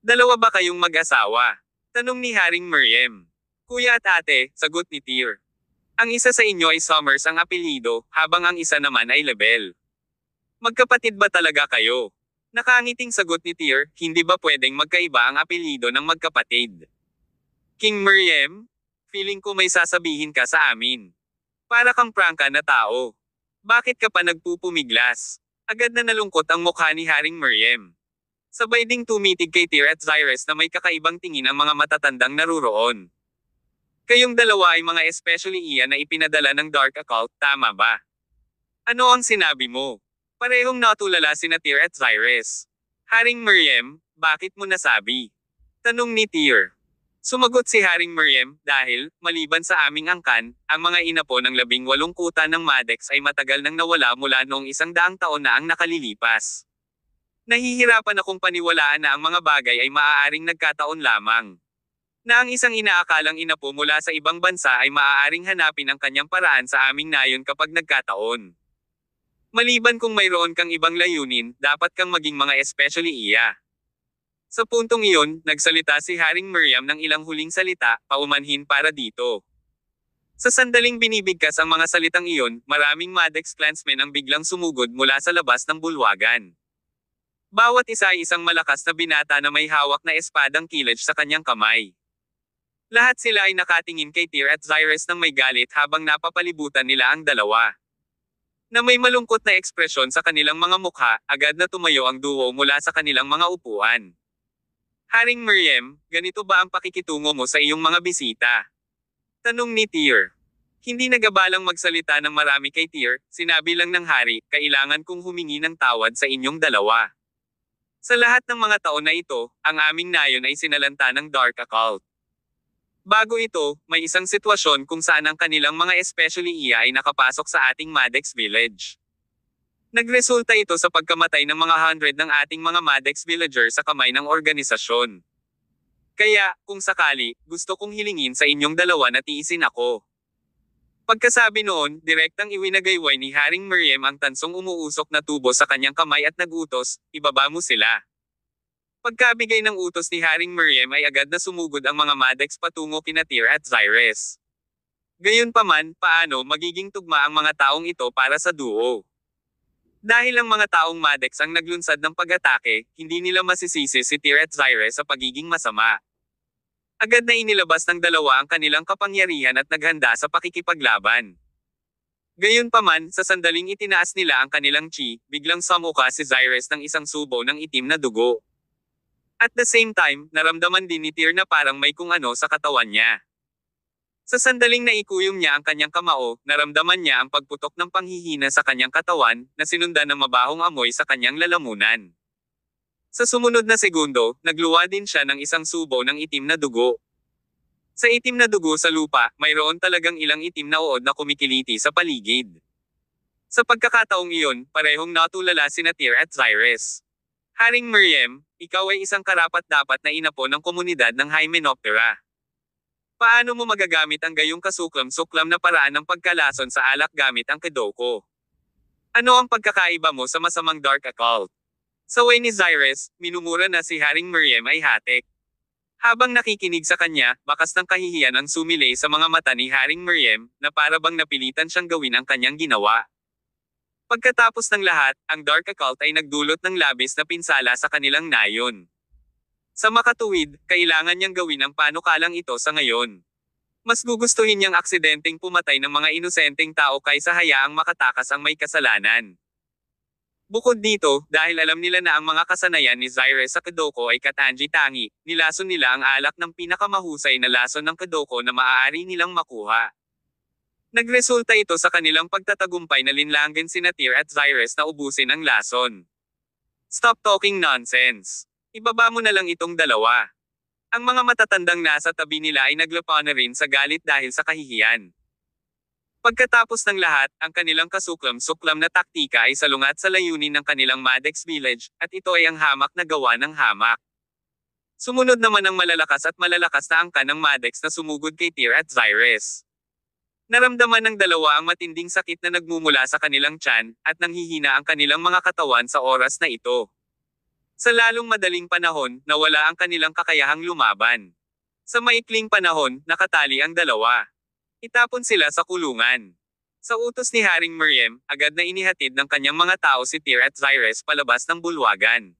Dalawa ba kayong mag-asawa? Tanong ni Haring Meriem. Kuya at ate, sagot ni Tyr. Ang isa sa inyo ay Summers ang apelyido, habang ang isa naman ay Labelle. Magkapatid ba talaga kayo? Nakangiting sagot ni Tyr, hindi ba pwedeng magkaiba ang apelyido ng magkapatid? King Meriem? Feeling ko may sasabihin ka sa amin. Para kang prangka na tao. Bakit ka pa nagpupumiglas? Agad na nalungkot ang mukha ni Haring Meriem. Sabay ding tumitig kay Tyr at Xyrus na may kakaibang tingin ang mga matatandang naruroon. Kayong dalawa ay mga especially iyan na ipinadala ng Dark Occult, tama ba? Ano ang sinabi mo? Parehong natulala sina Tyr at Xyrus. Haring Meriem, bakit mo nasabi? Tanong ni Tyr. Sumagot si Haring Meriem, dahil, maliban sa aming angkan, ang mga inapo ng 18 kuta ng Maddox ay matagal nang nawala mula noong 100 taon na ang nakalilipas. Nahihirapan akong paniwalaan na ang mga bagay ay maaaring nagkataon lamang. Na ang isang inaakalang inapo mula sa ibang bansa ay maaaring hanapin ang kanyang paraan sa aming nayon kapag nagkataon. Maliban kung mayroon kang ibang layunin, dapat kang maging mga especially iya. Sa puntong iyon, nagsalita si Haring Miriam ng ilang huling salita, paumanhin para dito. Sa sandaling binibigkas ang mga salitang iyon, maraming Maddox clansmen ang biglang sumugod mula sa labas ng bulwagan. Bawat isa ay isang malakas na binata na may hawak na espadang kilaj sa kanyang kamay. Lahat sila ay nakatingin kay Tyr at Zyrus ng may galit habang napapalibutan nila ang dalawa. Na may malungkot na ekspresyon sa kanilang mga mukha, agad na tumayo ang duo mula sa kanilang mga upuan. Haring Miriam, ganito ba ang pakikitungo mo sa iyong mga bisita? Tanong ni Tyr. Hindi nagabalang magsalita ng marami kay Tyr, sinabi lang ng hari, kailangan kong humingi ng tawad sa inyong dalawa. Sa lahat ng mga taon na ito, ang aming nayon ay sinalanta ng Dark Occult. Bago ito, may isang sitwasyon kung saan ang kanilang mga especially iya ay nakapasok sa ating Maddox village. Nagresulta ito sa pagkamatay ng mga 100 ng ating mga Maddox villager sa kamay ng organisasyon. Kaya, kung sakali, gusto kong hilingin sa inyong dalawa na tiisin ako. Pagkasabi noon, direktang iwinagayway ni Haring Miriam ang tansong umuusok na tubo sa kanyang kamay at nagutos, ibaba mo sila. Pagkabigay ng utos ni Haring Miriam ay agad na sumugod ang mga Maddox patungo kina Tyr at Zyrus. Gayunpaman, paano magiging tugma ang mga taong ito para sa duo? Dahil ang mga taong Maddox ang naglunsad ng pag-atake, hindi nila masisisi si Tyr at Zyrus sa pagiging masama. Agad na inilabas ng dalawa ang kanilang kapangyarihan at naghanda sa pakikipaglaban. Gayunpaman, sa sandaling itinaas nila ang kanilang chi, biglang samuka si Zyrus ng isang subo ng itim na dugo. At the same time, naramdaman din ni Tyr na parang may kung ano sa katawan niya. Sa sandaling naikuyom niya ang kanyang kamao, naramdaman niya ang pagputok ng panghihina sa kanyang katawan, na sinundan ng mabahong amoy sa kanyang lalamunan. Sa sumunod na segundo, nagluwa din siya ng isang subo ng itim na dugo. Sa itim na dugo sa lupa, mayroon talagang ilang itim na uod na kumikiliti sa paligid. Sa pagkakataong iyon, parehong natulala sina Tyr at Zyrus. Haring Miriam, ikaw ay isang karapat-dapat na inapo ng komunidad ng Hymenoptera. Paano mo magagamit ang gayong kasuklam-suklam na paraan ng pagkalason sa alak gamit ang Kedoko? Ano ang pagkakaiba mo sa masamang Dark Occult? Sa way ni Zyrus, minumura na si Haring Miriam ay hatik. Habang nakikinig sa kanya, bakas ng kahihiyan ang sumilay sa mga mata ni Haring Miriam, na para bang napilitan siyang gawin ang kanyang ginawa. Pagkatapos ng lahat, ang Dark Occult ay nagdulot ng labis na pinsala sa kanilang nayon. Sa makatuwid, kailangan niyang gawin ang panukalang ito sa ngayon. Mas gugustuhin niyang aksidenteng pumatay ng mga inosenteng tao kaysa hayaang makatakas ang may kasalanan. Bukod dito, dahil alam nila na ang mga kasanayan ni Zyrus sa Kedoko ay katangi-tangi, nilason nila ang alak ng pinakamahusay na lason ng Kedoko na maaari nilang makuha. Nagresulta ito sa kanilang pagtatagumpay na linlangan sina Tyr at Zyrus na ubusin ang lason. Stop talking nonsense. Ibaba mo na lang itong dalawa. Ang mga matatandang nasa tabi nila ay naglapa na rin sa galit dahil sa kahihiyan. Pagkatapos ng lahat, ang kanilang kasuklam-suklam na taktika ay salungat sa layunin ng kanilang Maddox village, at ito ay ang hamak na gawa ng hamak. Sumunod naman ang malalakas na angkan ng Maddox na sumugod kay Tyr at Zyrus. Naramdaman ng dalawa ang matinding sakit na nagmumula sa kanilang tiyan, at nanghihina ang kanilang mga katawan sa oras na ito. Sa lalong madaling panahon, nawala ang kanilang kakayahang lumaban. Sa maikling panahon, nakatali ang dalawa. Itapon sila sa kulungan. Sa utos ni Haring Miriam, agad na inihatid ng kanyang mga tao si Tyr at Zyrus palabas ng bulwagan.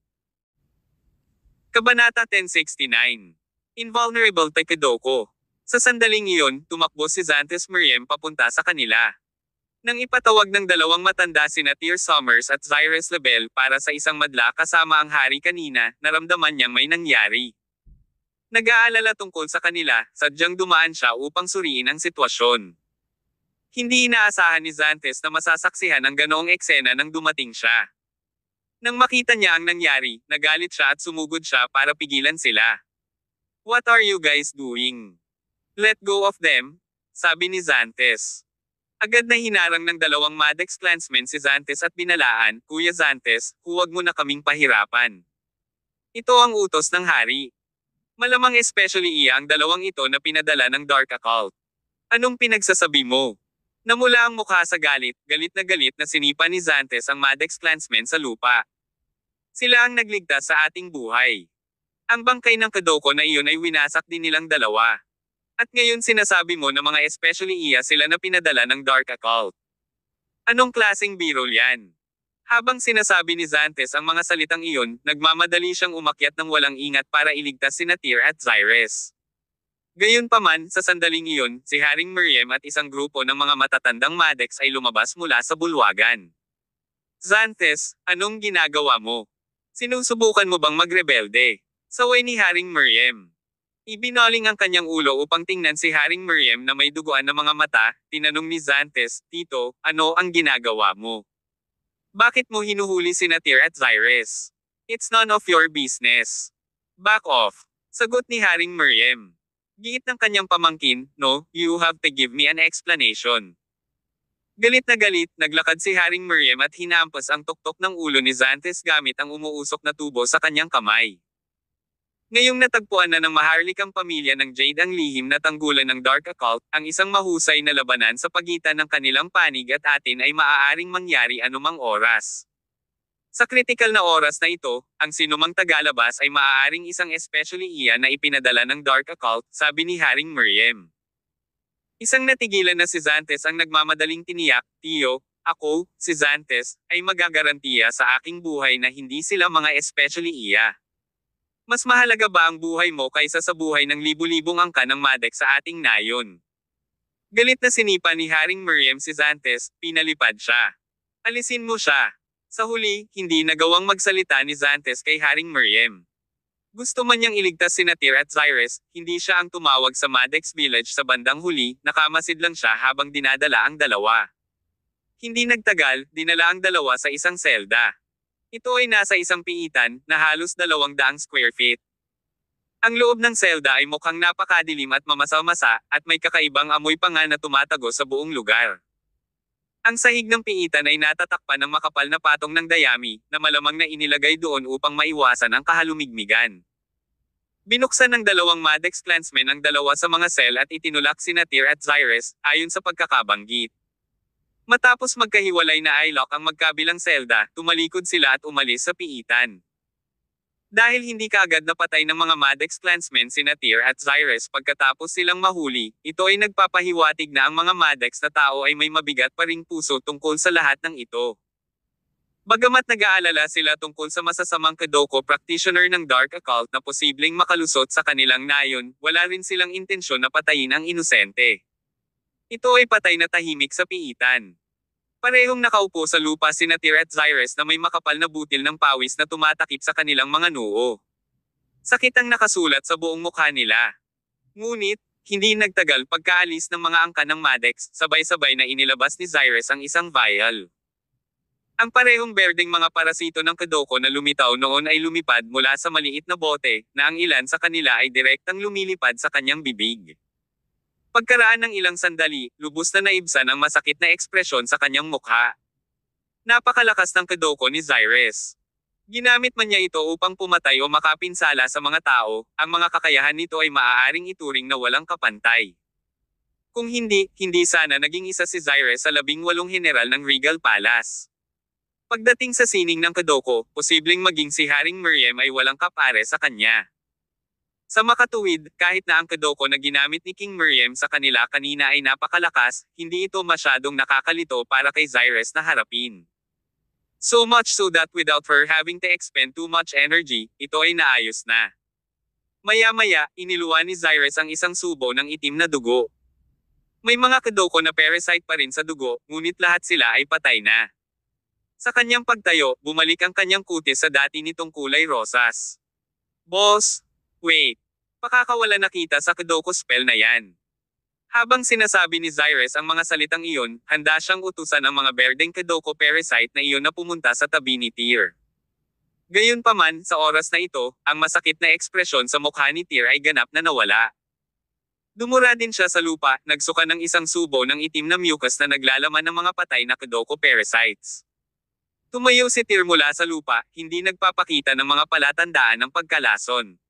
Kabanata 1069. Invulnerable to Kedoko. Sa sandaling iyon, tumakbo si Xanthus Miriam papunta sa kanila. Nang ipatawag ng dalawang matanda sina Tyr Summers at Zyrus Label para sa isang madla kasama ang hari kanina, naramdaman niyang may nangyari. Nag-aalala tungkol sa kanila, sadyang dumaan siya upang suriin ang sitwasyon. Hindi inaasahan ni Xanthus na masasaksihan ang ganoong eksena nang dumating siya. Nang makita niya ang nangyari, nagalit siya at sumugod siya para pigilan sila. What are you guys doing? Let go of them, sabi ni Xanthus. Agad na hinarang ng dalawang Maddox clansmen si Xanthus at binalaan, Kuya Xanthus, huwag mo na kaming pahirapan. Ito ang utos ng hari. Malamang especially iya ang dalawang ito na pinadala ng Dark Occult. Anong pinagsasabi mo? Namula ang mukha sa galit na sinipa ni Xantes ang Maddox clansmen sa lupa. Sila ang nagligtas sa ating buhay. Ang bangkay ng Kadoko na iyon ay winasak din nilang dalawa. At ngayon sinasabi mo na mga especially iya sila na pinadala ng Dark Occult. Anong klaseng biro yan? Habang sinasabi ni Xantes ang mga salitang iyon, nagmamadali siyang umakyat ng walang ingat para iligtas sina Tyr at Xyrus. Gayunpaman, sa sandaling iyon, si Haring Miriam at isang grupo ng mga matatandang Maddox ay lumabas mula sa bulwagan. Xantes, anong ginagawa mo? Sinusubukan mo bang magrebelde? Saway ni Haring Miriam. Ibinaling ang kanyang ulo upang tingnan si Haring Miriam na may duguan na mga mata, tinanong ni Xantes, Tito, ano ang ginagawa mo? Bakit mo hinuhuli sina Tyr at Xyrus? It's none of your business. Back off. Sagot ni Haring Miriam. Giit ng kanyang pamangkin, no, you have to give me an explanation. Galit na galit, naglakad si Haring Miriam at hinampas ang tuktok ng ulo ni Xantes gamit ang umuusok na tubo sa kanyang kamay. Ngayong natagpuan na ng maharlikang pamilya ng Jade ang lihim na tanggulan ng Dark Occult, ang isang mahusay na labanan sa pagitan ng kanilang panig at atin ay maaaring mangyari anumang oras. Sa kritikal na oras na ito, ang sinumang tagalabas ay maaaring isang especially iya na ipinadala ng Dark Occult, sabi ni Haring Miriam. Isang natigilan na si Xantes ang nagmamadaling tiniyak, Tiyo, ako, si Xantes, ay magagarantiya sa aking buhay na hindi sila mga especially iya. Mas mahalaga ba ang buhay mo kaysa sa buhay ng libu-libong angka ng Maddox sa ating nayon? Galit na sinipa ni Haring Miriam si Xantes, pinalipad siya. Alisin mo siya. Sa huli, hindi nagawang magsalita ni Xantes kay Haring Miriam. Gusto man niyang iligtas sina Tyr at Xyrus, hindi siya ang tumawag sa Maddox Village sa bandang huli, nakamasid lang siya habang dinadala ang dalawa. Hindi nagtagal, dinala ang dalawa sa isang selda. Ito ay nasa isang piitan, na halos 200 square feet. Ang loob ng selda ay mukhang napakadilim at mamasa-masa, at may kakaibang amoy pa nga na tumatago sa buong lugar. Ang sahig ng piitan ay natatakpan ng makapal na patong ng dayami, na malamang na inilagay doon upang maiwasan ang kahalumigmigan. Binuksan ng dalawang Maddox clansmen ang dalawa sa mga sel at itinulak sina Tyr at Xyrus, ayon sa pagkakabanggit. Matapos magkahiwalay na ilock ang magkabilang selda, tumalikod sila at umalis sa piitan. Dahil hindi kaagad napatay ng mga Maddox clansmen sina Tyr at Xyrus pagkatapos silang mahuli, ito ay nagpapahiwatig na ang mga Maddox na tao ay may mabigat pa ring puso tungkol sa lahat ng ito. Bagamat nag-aalala sila tungkol sa masasamang Kadoko practitioner ng Dark Occult na posibleng makalusot sa kanilang nayon, wala rin silang intensyon na patayin ang inosente. Ito ay patay na tahimik sa piitan. Parehong nakaupo sa lupa sina Tyr at Xyrus na may makapal na butil ng pawis na tumatakip sa kanilang mga noo. Sakit ang nakasulat sa buong mukha nila. Ngunit, hindi nagtagal pagkaalis ng mga angka ng Maddox, sabay-sabay na inilabas ni Xyrus ang isang vial. Ang parehong berdeng mga parasito ng Kadoko na lumitaw noon ay lumipad mula sa maliit na bote, na ang ilan sa kanila ay direktang lumilipad sa kanyang bibig. Pagkaraan ng ilang sandali, lubos na naibsan ang masakit na ekspresyon sa kanyang mukha. Napakalakas ng Kadoko ni Xyrus. Ginamit man niya ito upang pumatay o makapinsala sa mga tao, ang mga kakayahan nito ay maaaring ituring na walang kapantay. Kung hindi, hindi sana naging isa si Xyrus sa 18 general ng Regal Palace. Pagdating sa sining ng Kadoko, posibleng maging si Haring Miriam ay walang kapare sa kanya. Sa makatuwid, kahit na ang Kadoko na ginamit ni King Miriam sa kanila kanina ay napakalakas, hindi ito masyadong nakakalito para kay Xyrus na harapin. So much so that without her having to expend too much energy, ito ay naayos na. Maya-maya, iniluwa ni Xyrus ang isang subo ng itim na dugo. May mga Kadoko na parasite pa rin sa dugo, ngunit lahat sila ay patay na. Sa kanyang pagtayo, bumalik ang kanyang kutis sa dati nitong kulay rosas. Boss! Wait! Pakakawala na kita sa Kadoko spell na yan. Habang sinasabi ni Xyrus ang mga salitang iyon, handa siyang utusan ang mga berdeng Kadoko parasite na iyon na pumunta sa tabi ni Tyr. Gayunpaman, sa oras na ito, ang masakit na ekspresyon sa mukha ni Tyr ay ganap na nawala. Dumura din siya sa lupa, nagsuka ng isang subo ng itim na mucus na naglalaman ng mga patay na Kadoko parasites. Tumayo si Tyr mula sa lupa, hindi nagpapakita ng mga palatandaan ng pagkalason.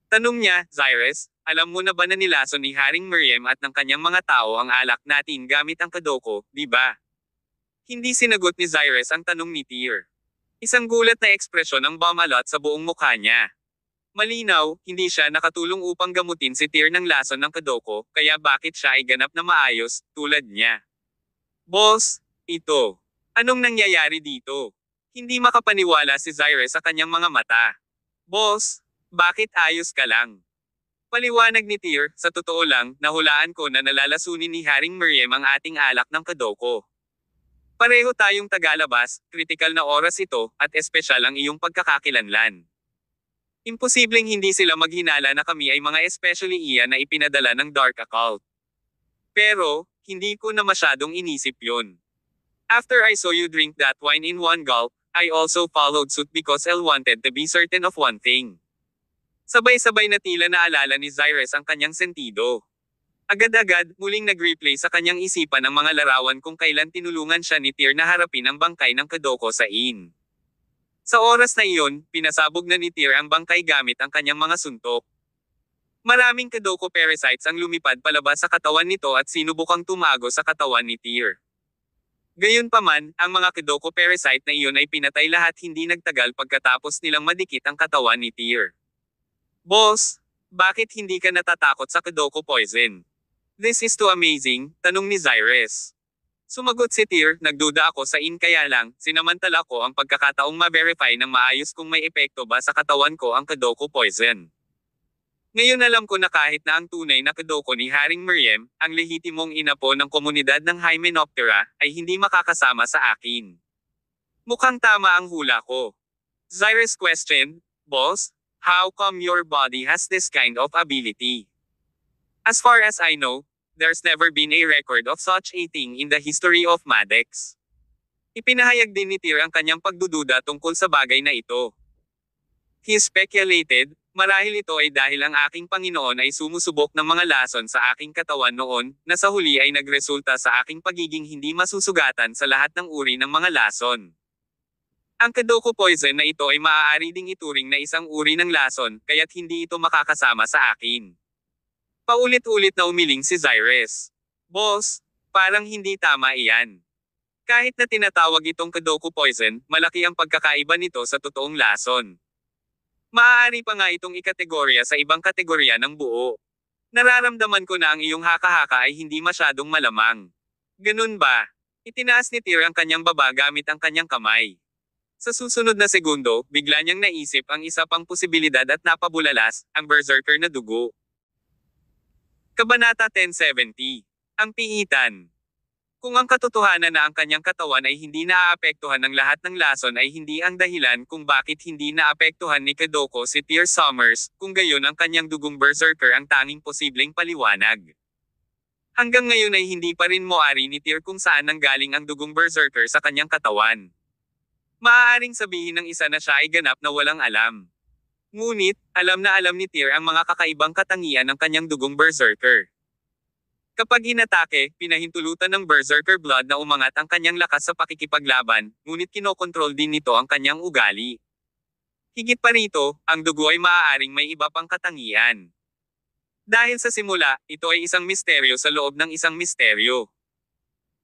Tanong niya, Cyrus, alam mo na ba na nilason ni Haring Miriam at ng kanyang mga tao ang alak natin gamit ang kadoko, di ba? Hindi sinagot ni Cyrus ang tanong ni Tyr. Isang gulat na ekspresyon ang bumalot sa buong mukha niya. Malinaw, hindi siya nakatulong upang gamutin si Tyr ng lason ng kadoko, kaya bakit siya ay ganap na maayos, tulad niya. Boss, ito. Anong nangyayari dito? Hindi makapaniwala si Cyrus sa kanyang mga mata. Boss, bakit ayos ka lang? Paliwanag ni Tyr, sa totoo lang, nahulaan ko na nalalasunin ni Haring Miriam ang ating alak ng kadoko. Pareho tayong tagalabas, kritikal na oras ito, at espesyal ang iyong pagkakakilanlan. Imposibleng hindi sila maghinala na kami ay mga especially iyan na ipinadala ng Dark Occult. Pero, hindi ko na masyadong inisip yun. After I saw you drink that wine in one gulp, I also followed suit because I wanted to be certain of one thing. Sabay-sabay na tila naalala ni Cyrus ang kanyang sentido. Agad-agad, muling nag-replay sa kanyang isipan ang mga larawan kung kailan tinulungan siya ni Tyr na harapin ang bangkay ng kadoko sa inn. Sa oras na iyon, pinasabog na ni Tyr ang bangkay gamit ang kanyang mga suntok. Maraming kadoko parasites ang lumipad palabas sa katawan nito at sinubukang tumago sa katawan ni Tyr. Gayunpaman, ang mga kadoko parasite na iyon ay pinatay lahat hindi nagtagal pagkatapos nilang madikit ang katawan ni Tyr. Boss, bakit hindi ka natatakot sa kadoko poison? This is too amazing, tanong ni Cyrus. Sumagot si Tyr, nagduda ako sa inn kaya lang, sinamantala ko ang pagkakataong ma-verify ng maayos kung may epekto ba sa katawan ko ang kadoko poison. Ngayon alam ko na kahit na ang tunay na kadoko ni Haring Miriam, ang lehitimong inapo ng komunidad ng Hymenoptera, ay hindi makakasama sa akin. Mukhang tama ang hula ko. Cyrus questioned, Boss, how come your body has this kind of ability? As far as I know, there's never been a record of such a thing in the history of Maddox. Ipinahayag din ni Tyr ang kanyang pagdududa tungkol sa bagay na ito. He speculated, marahil ito ay dahil ang aking Panginoon ay sumusubok ng mga lason sa aking katawan noon, na sa huli ay nagresulta sa aking pagiging hindi masusugatan sa lahat ng uri ng mga lason. Ang kadoko poison na ito ay maaari ding ituring na isang uri ng lason, kaya't hindi ito makakasama sa akin. Paulit-ulit na umiling si Cyrus. Boss, parang hindi tama iyan. Kahit na tinatawag itong kadoko poison, malaki ang pagkakaiba nito sa totoong lason. Maaari pa nga itong ikategorya sa ibang kategorya ng buo. Nararamdaman ko na ang iyong haka-haka ay hindi masyadong malamang. Ganun ba? Itinaas ni Tyr ang kanyang baba gamit ang kanyang kamay. Sa susunod na segundo, bigla niyang naisip ang isa pang posibilidad at napabulalas, ang berserker na dugo. Kabanata 1070. Ang piitan. Kung ang katotohanan na ang kanyang katawan ay hindi naaapektuhan ng lahat ng lason ay hindi ang dahilan kung bakit hindi naapektuhan ni Kadoko si Tyr Summers, kung gayon ang kanyang dugong berserker ang tanging posibleng paliwanag. Hanggang ngayon ay hindi pa rin moari ni Tyr kung saan nanggaling ang dugong berserker sa kanyang katawan. Maaaring sabihin ng isa na siya ay ganap na walang alam. Ngunit, alam na alam ni Tyr ang mga kakaibang katangian ng kanyang dugong berserker. Kapag inatake, pinahintulutan ng berserker blood na umangat ang kanyang lakas sa pakikipaglaban, ngunit kinokontrol din nito ang kanyang ugali. Higit pa rito, ang dugo ay maaaring may iba pang katangian. Dahil sa simula, ito ay isang misteryo sa loob ng isang misteryo.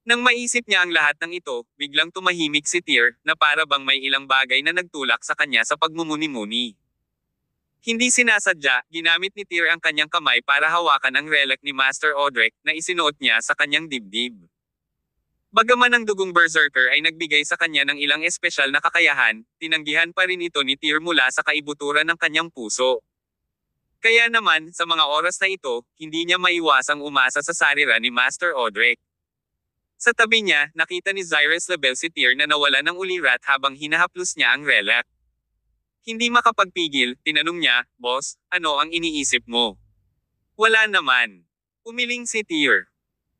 Nang maisip niya ang lahat ng ito, biglang tumahimik si Tyr, na para bang may ilang bagay na nagtulak sa kanya sa pagmumuni-muni. Hindi sinasadya, ginamit ni Tyr ang kanyang kamay para hawakan ang relic ni Master Odrek na isinuot niya sa kanyang dibdib. Bagaman ang dugong berserker ay nagbigay sa kanya ng ilang espesyal na kakayahan, tinanggihan pa rin ito ni Tyr mula sa kaibuturan ng kanyang puso. Kaya naman, sa mga oras na ito, hindi niya maiwasang umasa sa sarira ni Master Odrek. Sa tabi niya, nakita ni Cyrus Label si Tyr na nawala ng ulirat habang hinahaplos niya ang relic. Hindi makapagpigil, tinanong niya, Boss, ano ang iniisip mo? Wala naman. Umiling si Tyr.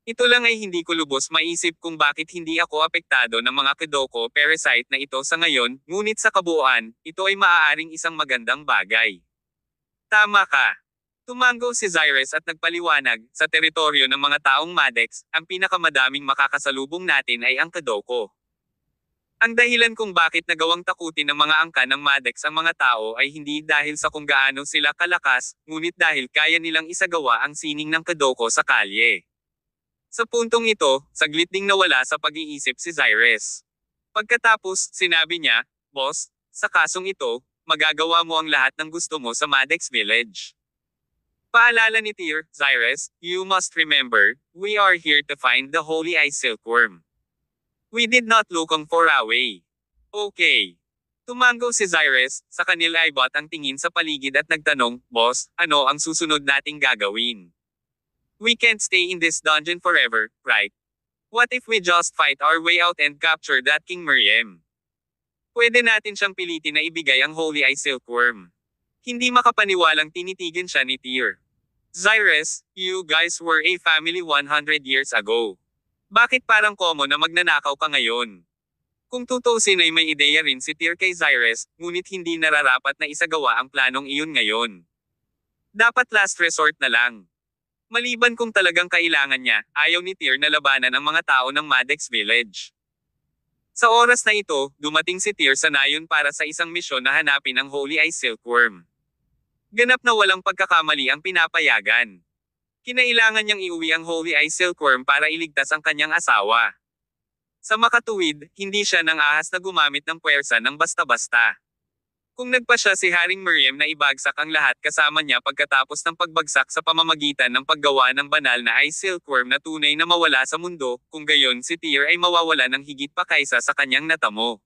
Ito lang ay hindi ko lubos maisip kung bakit hindi ako apektado ng mga kadoko parasite na ito sa ngayon, ngunit sa kabuuan, ito ay maaaring isang magandang bagay. Tama ka. Tumango si Cyrus at nagpaliwanag, sa teritoryo ng mga taong Maddox, ang pinakamadaming makakasalubong natin ay ang kadoko. Ang dahilan kung bakit nagawang takutin ng mga angka ng Madex ang mga tao ay hindi dahil sa kung gaano sila kalakas, ngunit dahil kaya nilang isagawa ang sining ng Kadoko sa kalye. Sa puntong ito, saglit ding nawala sa pag-iisip si Cyrus. Pagkatapos, sinabi niya, "Boss, sa kasong ito, magagawa mo ang lahat ng gusto mo sa Madex Village." Paalala ni Tyr, "Cyrus, you must remember, we are here to find the Holy Eye Silkworm. We did not look for a way." Okay. Tumango si Cyrus, sa kanila ay bot ang tingin sa paligid at nagtanong, "Boss, ano ang susunod nating gagawin? We can't stay in this dungeon forever, right? What if we just fight our way out and capture that King Miriam? Pwede natin siyang pilitin na ibigay ang Holy Eye Silkworm." Hindi makapaniwalang tinitigan siya ni Tyr. "Cyrus, you guys were a family 100 years ago. Bakit parang common na magnanakaw ka ngayon?" Kung tutuusin ay may ideya rin si Tyr kay Cyrus, ngunit hindi nararapat na isagawa ang planong iyon ngayon. Dapat last resort na lang. Maliban kung talagang kailangan niya, ayaw ni Tyr na labanan ang mga tao ng Madex Village. Sa oras na ito, dumating si Tyr sa nayon para sa isang misyon na hanapin ang Holy Eye Silkworm. Ganap na walang pagkakamali ang pinapayagan. Kinailangan niyang iuwi ang Holy Eye Silkworm para iligtas ang kanyang asawa. Sa makatuwid, hindi siya nang ahas na gumamit ng puwersa ng basta-basta. Kung nagpa siya si Haring Miriam na ibagsak ang lahat kasama niya pagkatapos ng pagbagsak sa pamamagitan ng paggawa ng banal na Eye Silkworm na tunay na mawala sa mundo, kung gayon si Tyr ay mawawala ng higit pa kaysa sa kanyang natamo.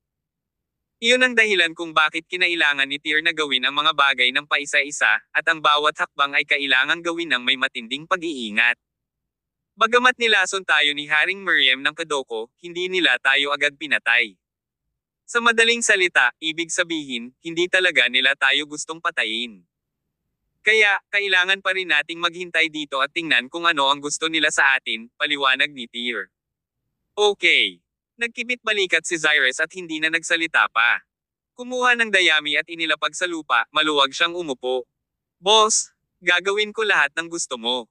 Iyon ang dahilan kung bakit kinailangan ni Tyr na gawin ang mga bagay ng paisa-isa, at ang bawat hakbang ay kailangang gawin ng may matinding pag-iingat. Bagamat nilason tayo ni Haring Miriam ng Kadoko, hindi nila tayo agad pinatay. Sa madaling salita, ibig sabihin, hindi talaga nila tayo gustong patayin. Kaya, kailangan pa rin nating maghintay dito at tingnan kung ano ang gusto nila sa atin, paliwanag ni Tyr. Okay. Nagkibit balikat si Cyrus at hindi na nagsalita pa. Kumuha ng dayami at inilapag sa lupa, maluwag siyang umupo. "Boss, gagawin ko lahat ng gusto mo.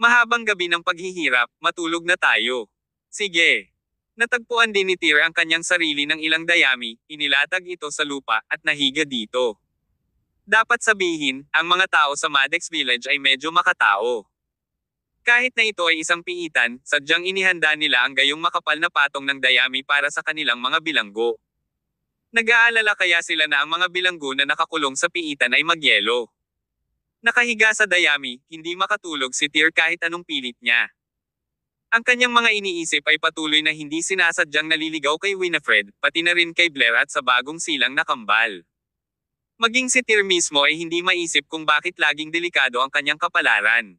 Mahabang gabi ng paghihirap, matulog na tayo." "Sige." Natagpuan din ni Tyr ang kanyang sarili ng ilang dayami, inilatag ito sa lupa, at nahiga dito. Dapat sabihin, ang mga tao sa Madex Village ay medyo makatao. Kahit na ito ay isang piitan, sadyang inihanda nila ang gayong makapal na patong ng dayami para sa kanilang mga bilanggo. Nag-aalala kaya sila na ang mga bilanggo na nakakulong sa piitan ay magyelo. Nakahiga sa dayami, hindi makatulog si Tyr kahit anong pilit niya. Ang kanyang mga iniisip ay patuloy na hindi sinasadyang naliligaw kay Winifred, pati na rin kay Blair at sa bagong silang na kambal. Maging si Tyr mismo ay hindi maisip kung bakit laging delikado ang kanyang kapalaran.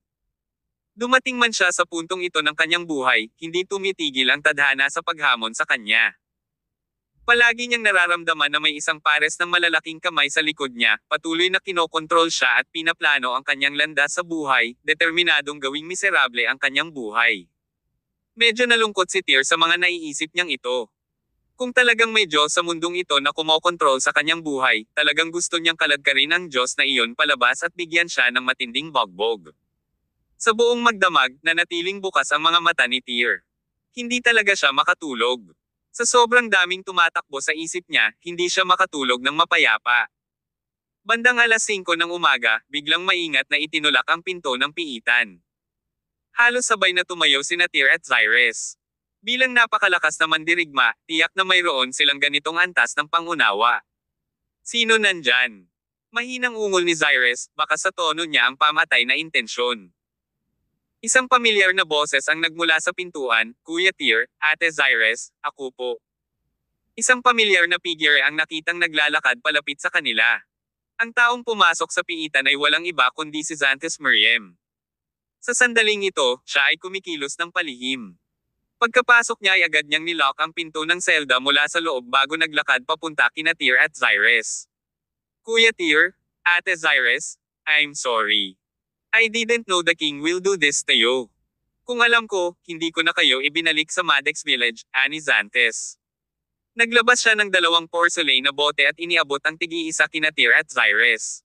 Dumating man siya sa puntong ito ng kanyang buhay, hindi tumitigil ang tadhana sa paghamon sa kanya. Palagi niyang nararamdaman na may isang pares ng malalaking kamay sa likod niya, patuloy na kinokontrol siya at pinaplano ang kanyang landas sa buhay, determinadong gawing miserable ang kanyang buhay. Medyo nalungkot si Tyr sa mga naiisip niyang ito. Kung talagang may Diyos sa mundong ito na kumokontrol sa kanyang buhay, talagang gusto niyang kaladkarin ang Diyos na iyon palabas at bigyan siya ng matinding bogbog. Sa buong magdamag, nanatiling bukas ang mga mata ni Tyr. Hindi talaga siya makatulog. Sa sobrang daming tumatakbo sa isip niya, hindi siya makatulog ng mapayapa. Bandang alas 5 ng umaga, biglang maingat na itinulak ang pinto ng piitan. Halos sabay na tumayo sina Tyr at Cyrus. Bilang napakalakas na mandirigma, tiyak na mayroon silang ganitong antas ng pangunawa. "Sino nandyan?" Mahinang ungol ni Cyrus, baka sa tono niya ang pamatay na intensyon. Isang pamilyar na boses ang nagmula sa pintuan, "Kuya Tyr, Ate Cyrus, ako po." Isang pamilyar na figure ang nakitang naglalakad palapit sa kanila. Ang taong pumasok sa piitan ay walang iba kundi si Xanthus Miriam. Sa sandaling ito, siya ay kumikilos ng palihim. Pagkapasok niya ay agad niyang nilock ang pinto ng selda mula sa loob bago naglakad papunta kina Tyr at Cyrus. "Kuya Tyr, Ate Cyrus, I'm sorry. I didn't know the king will do this to you. Kung alam ko, hindi ko na kayo ibinalik sa Madex Village," ani Xanthus. Naglabas siya ng 2 porcelain na bote at iniabot ang tigi-isa kina Tyr at Cyrus.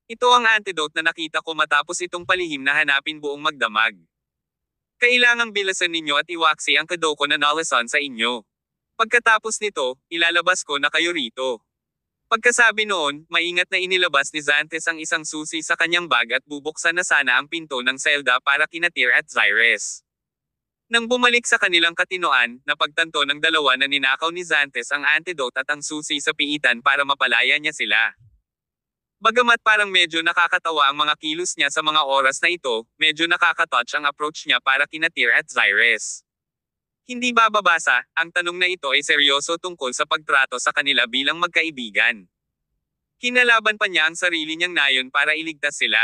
"Ito ang antidote na nakita ko matapos itong palihim na hanapin buong magdamag. Kailangang bilasan ninyo at iwaksi ang Kadoko na nalason sa inyo. Pagkatapos nito, ilalabas ko na kayo rito. Pagkasabi noon, maingat na inilabas ni Xantes ang isang susi sa kanyang bag at bubuksan na sana ang pinto ng selda para kina Tyr at Xyrus. Nang bumalik sa kanilang katinoan, napagtanto ng dalawa na ninakaw ni Xantes ang antidote at ang susi sa piitan para mapalaya niya sila. Bagamat parang medyo nakakatawa ang mga kilos niya sa mga oras na ito, medyo nakakatouch ang approach niya para kina Tyr at Xyrus. Hindi bababasa, ang tanong na ito ay seryoso tungkol sa pagtrato sa kanila bilang magkaibigan. Kinalaban pa niya ang sarili niyang nayon para iligtas sila.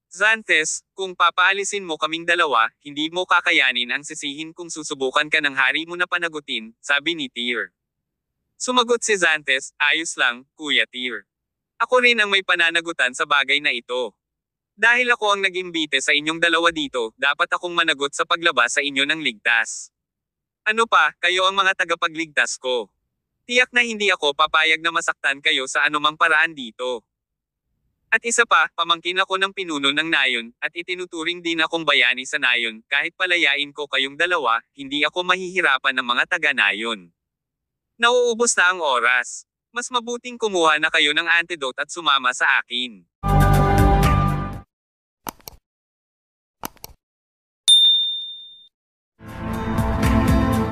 Xantes, kung papaalisin mo kaming dalawa, hindi mo kakayanin ang sisihin kung susubukan ka ng hari mo na panagutin, sabi ni Tyr. Sumagot si Xantes, ayos lang, Kuya Tyr. Ako rin ang may pananagutan sa bagay na ito. Dahil ako ang nag-imbite sa inyong dalawa dito, dapat akong managot sa paglabas sa inyo ng ligtas. Ano pa, kayo ang mga tagapagligtas ko. Tiyak na hindi ako papayag na masaktan kayo sa anumang paraan dito. At isa pa, pamangkin ako ng pinuno ng nayon, at itinuturing din akong bayani sa nayon, kahit palayain ko kayong dalawa, hindi ako mahihirapan ng mga taga-nayon. Nauubos na ang oras. Mas mabuting kumuha na kayo ng antidote at sumama sa akin.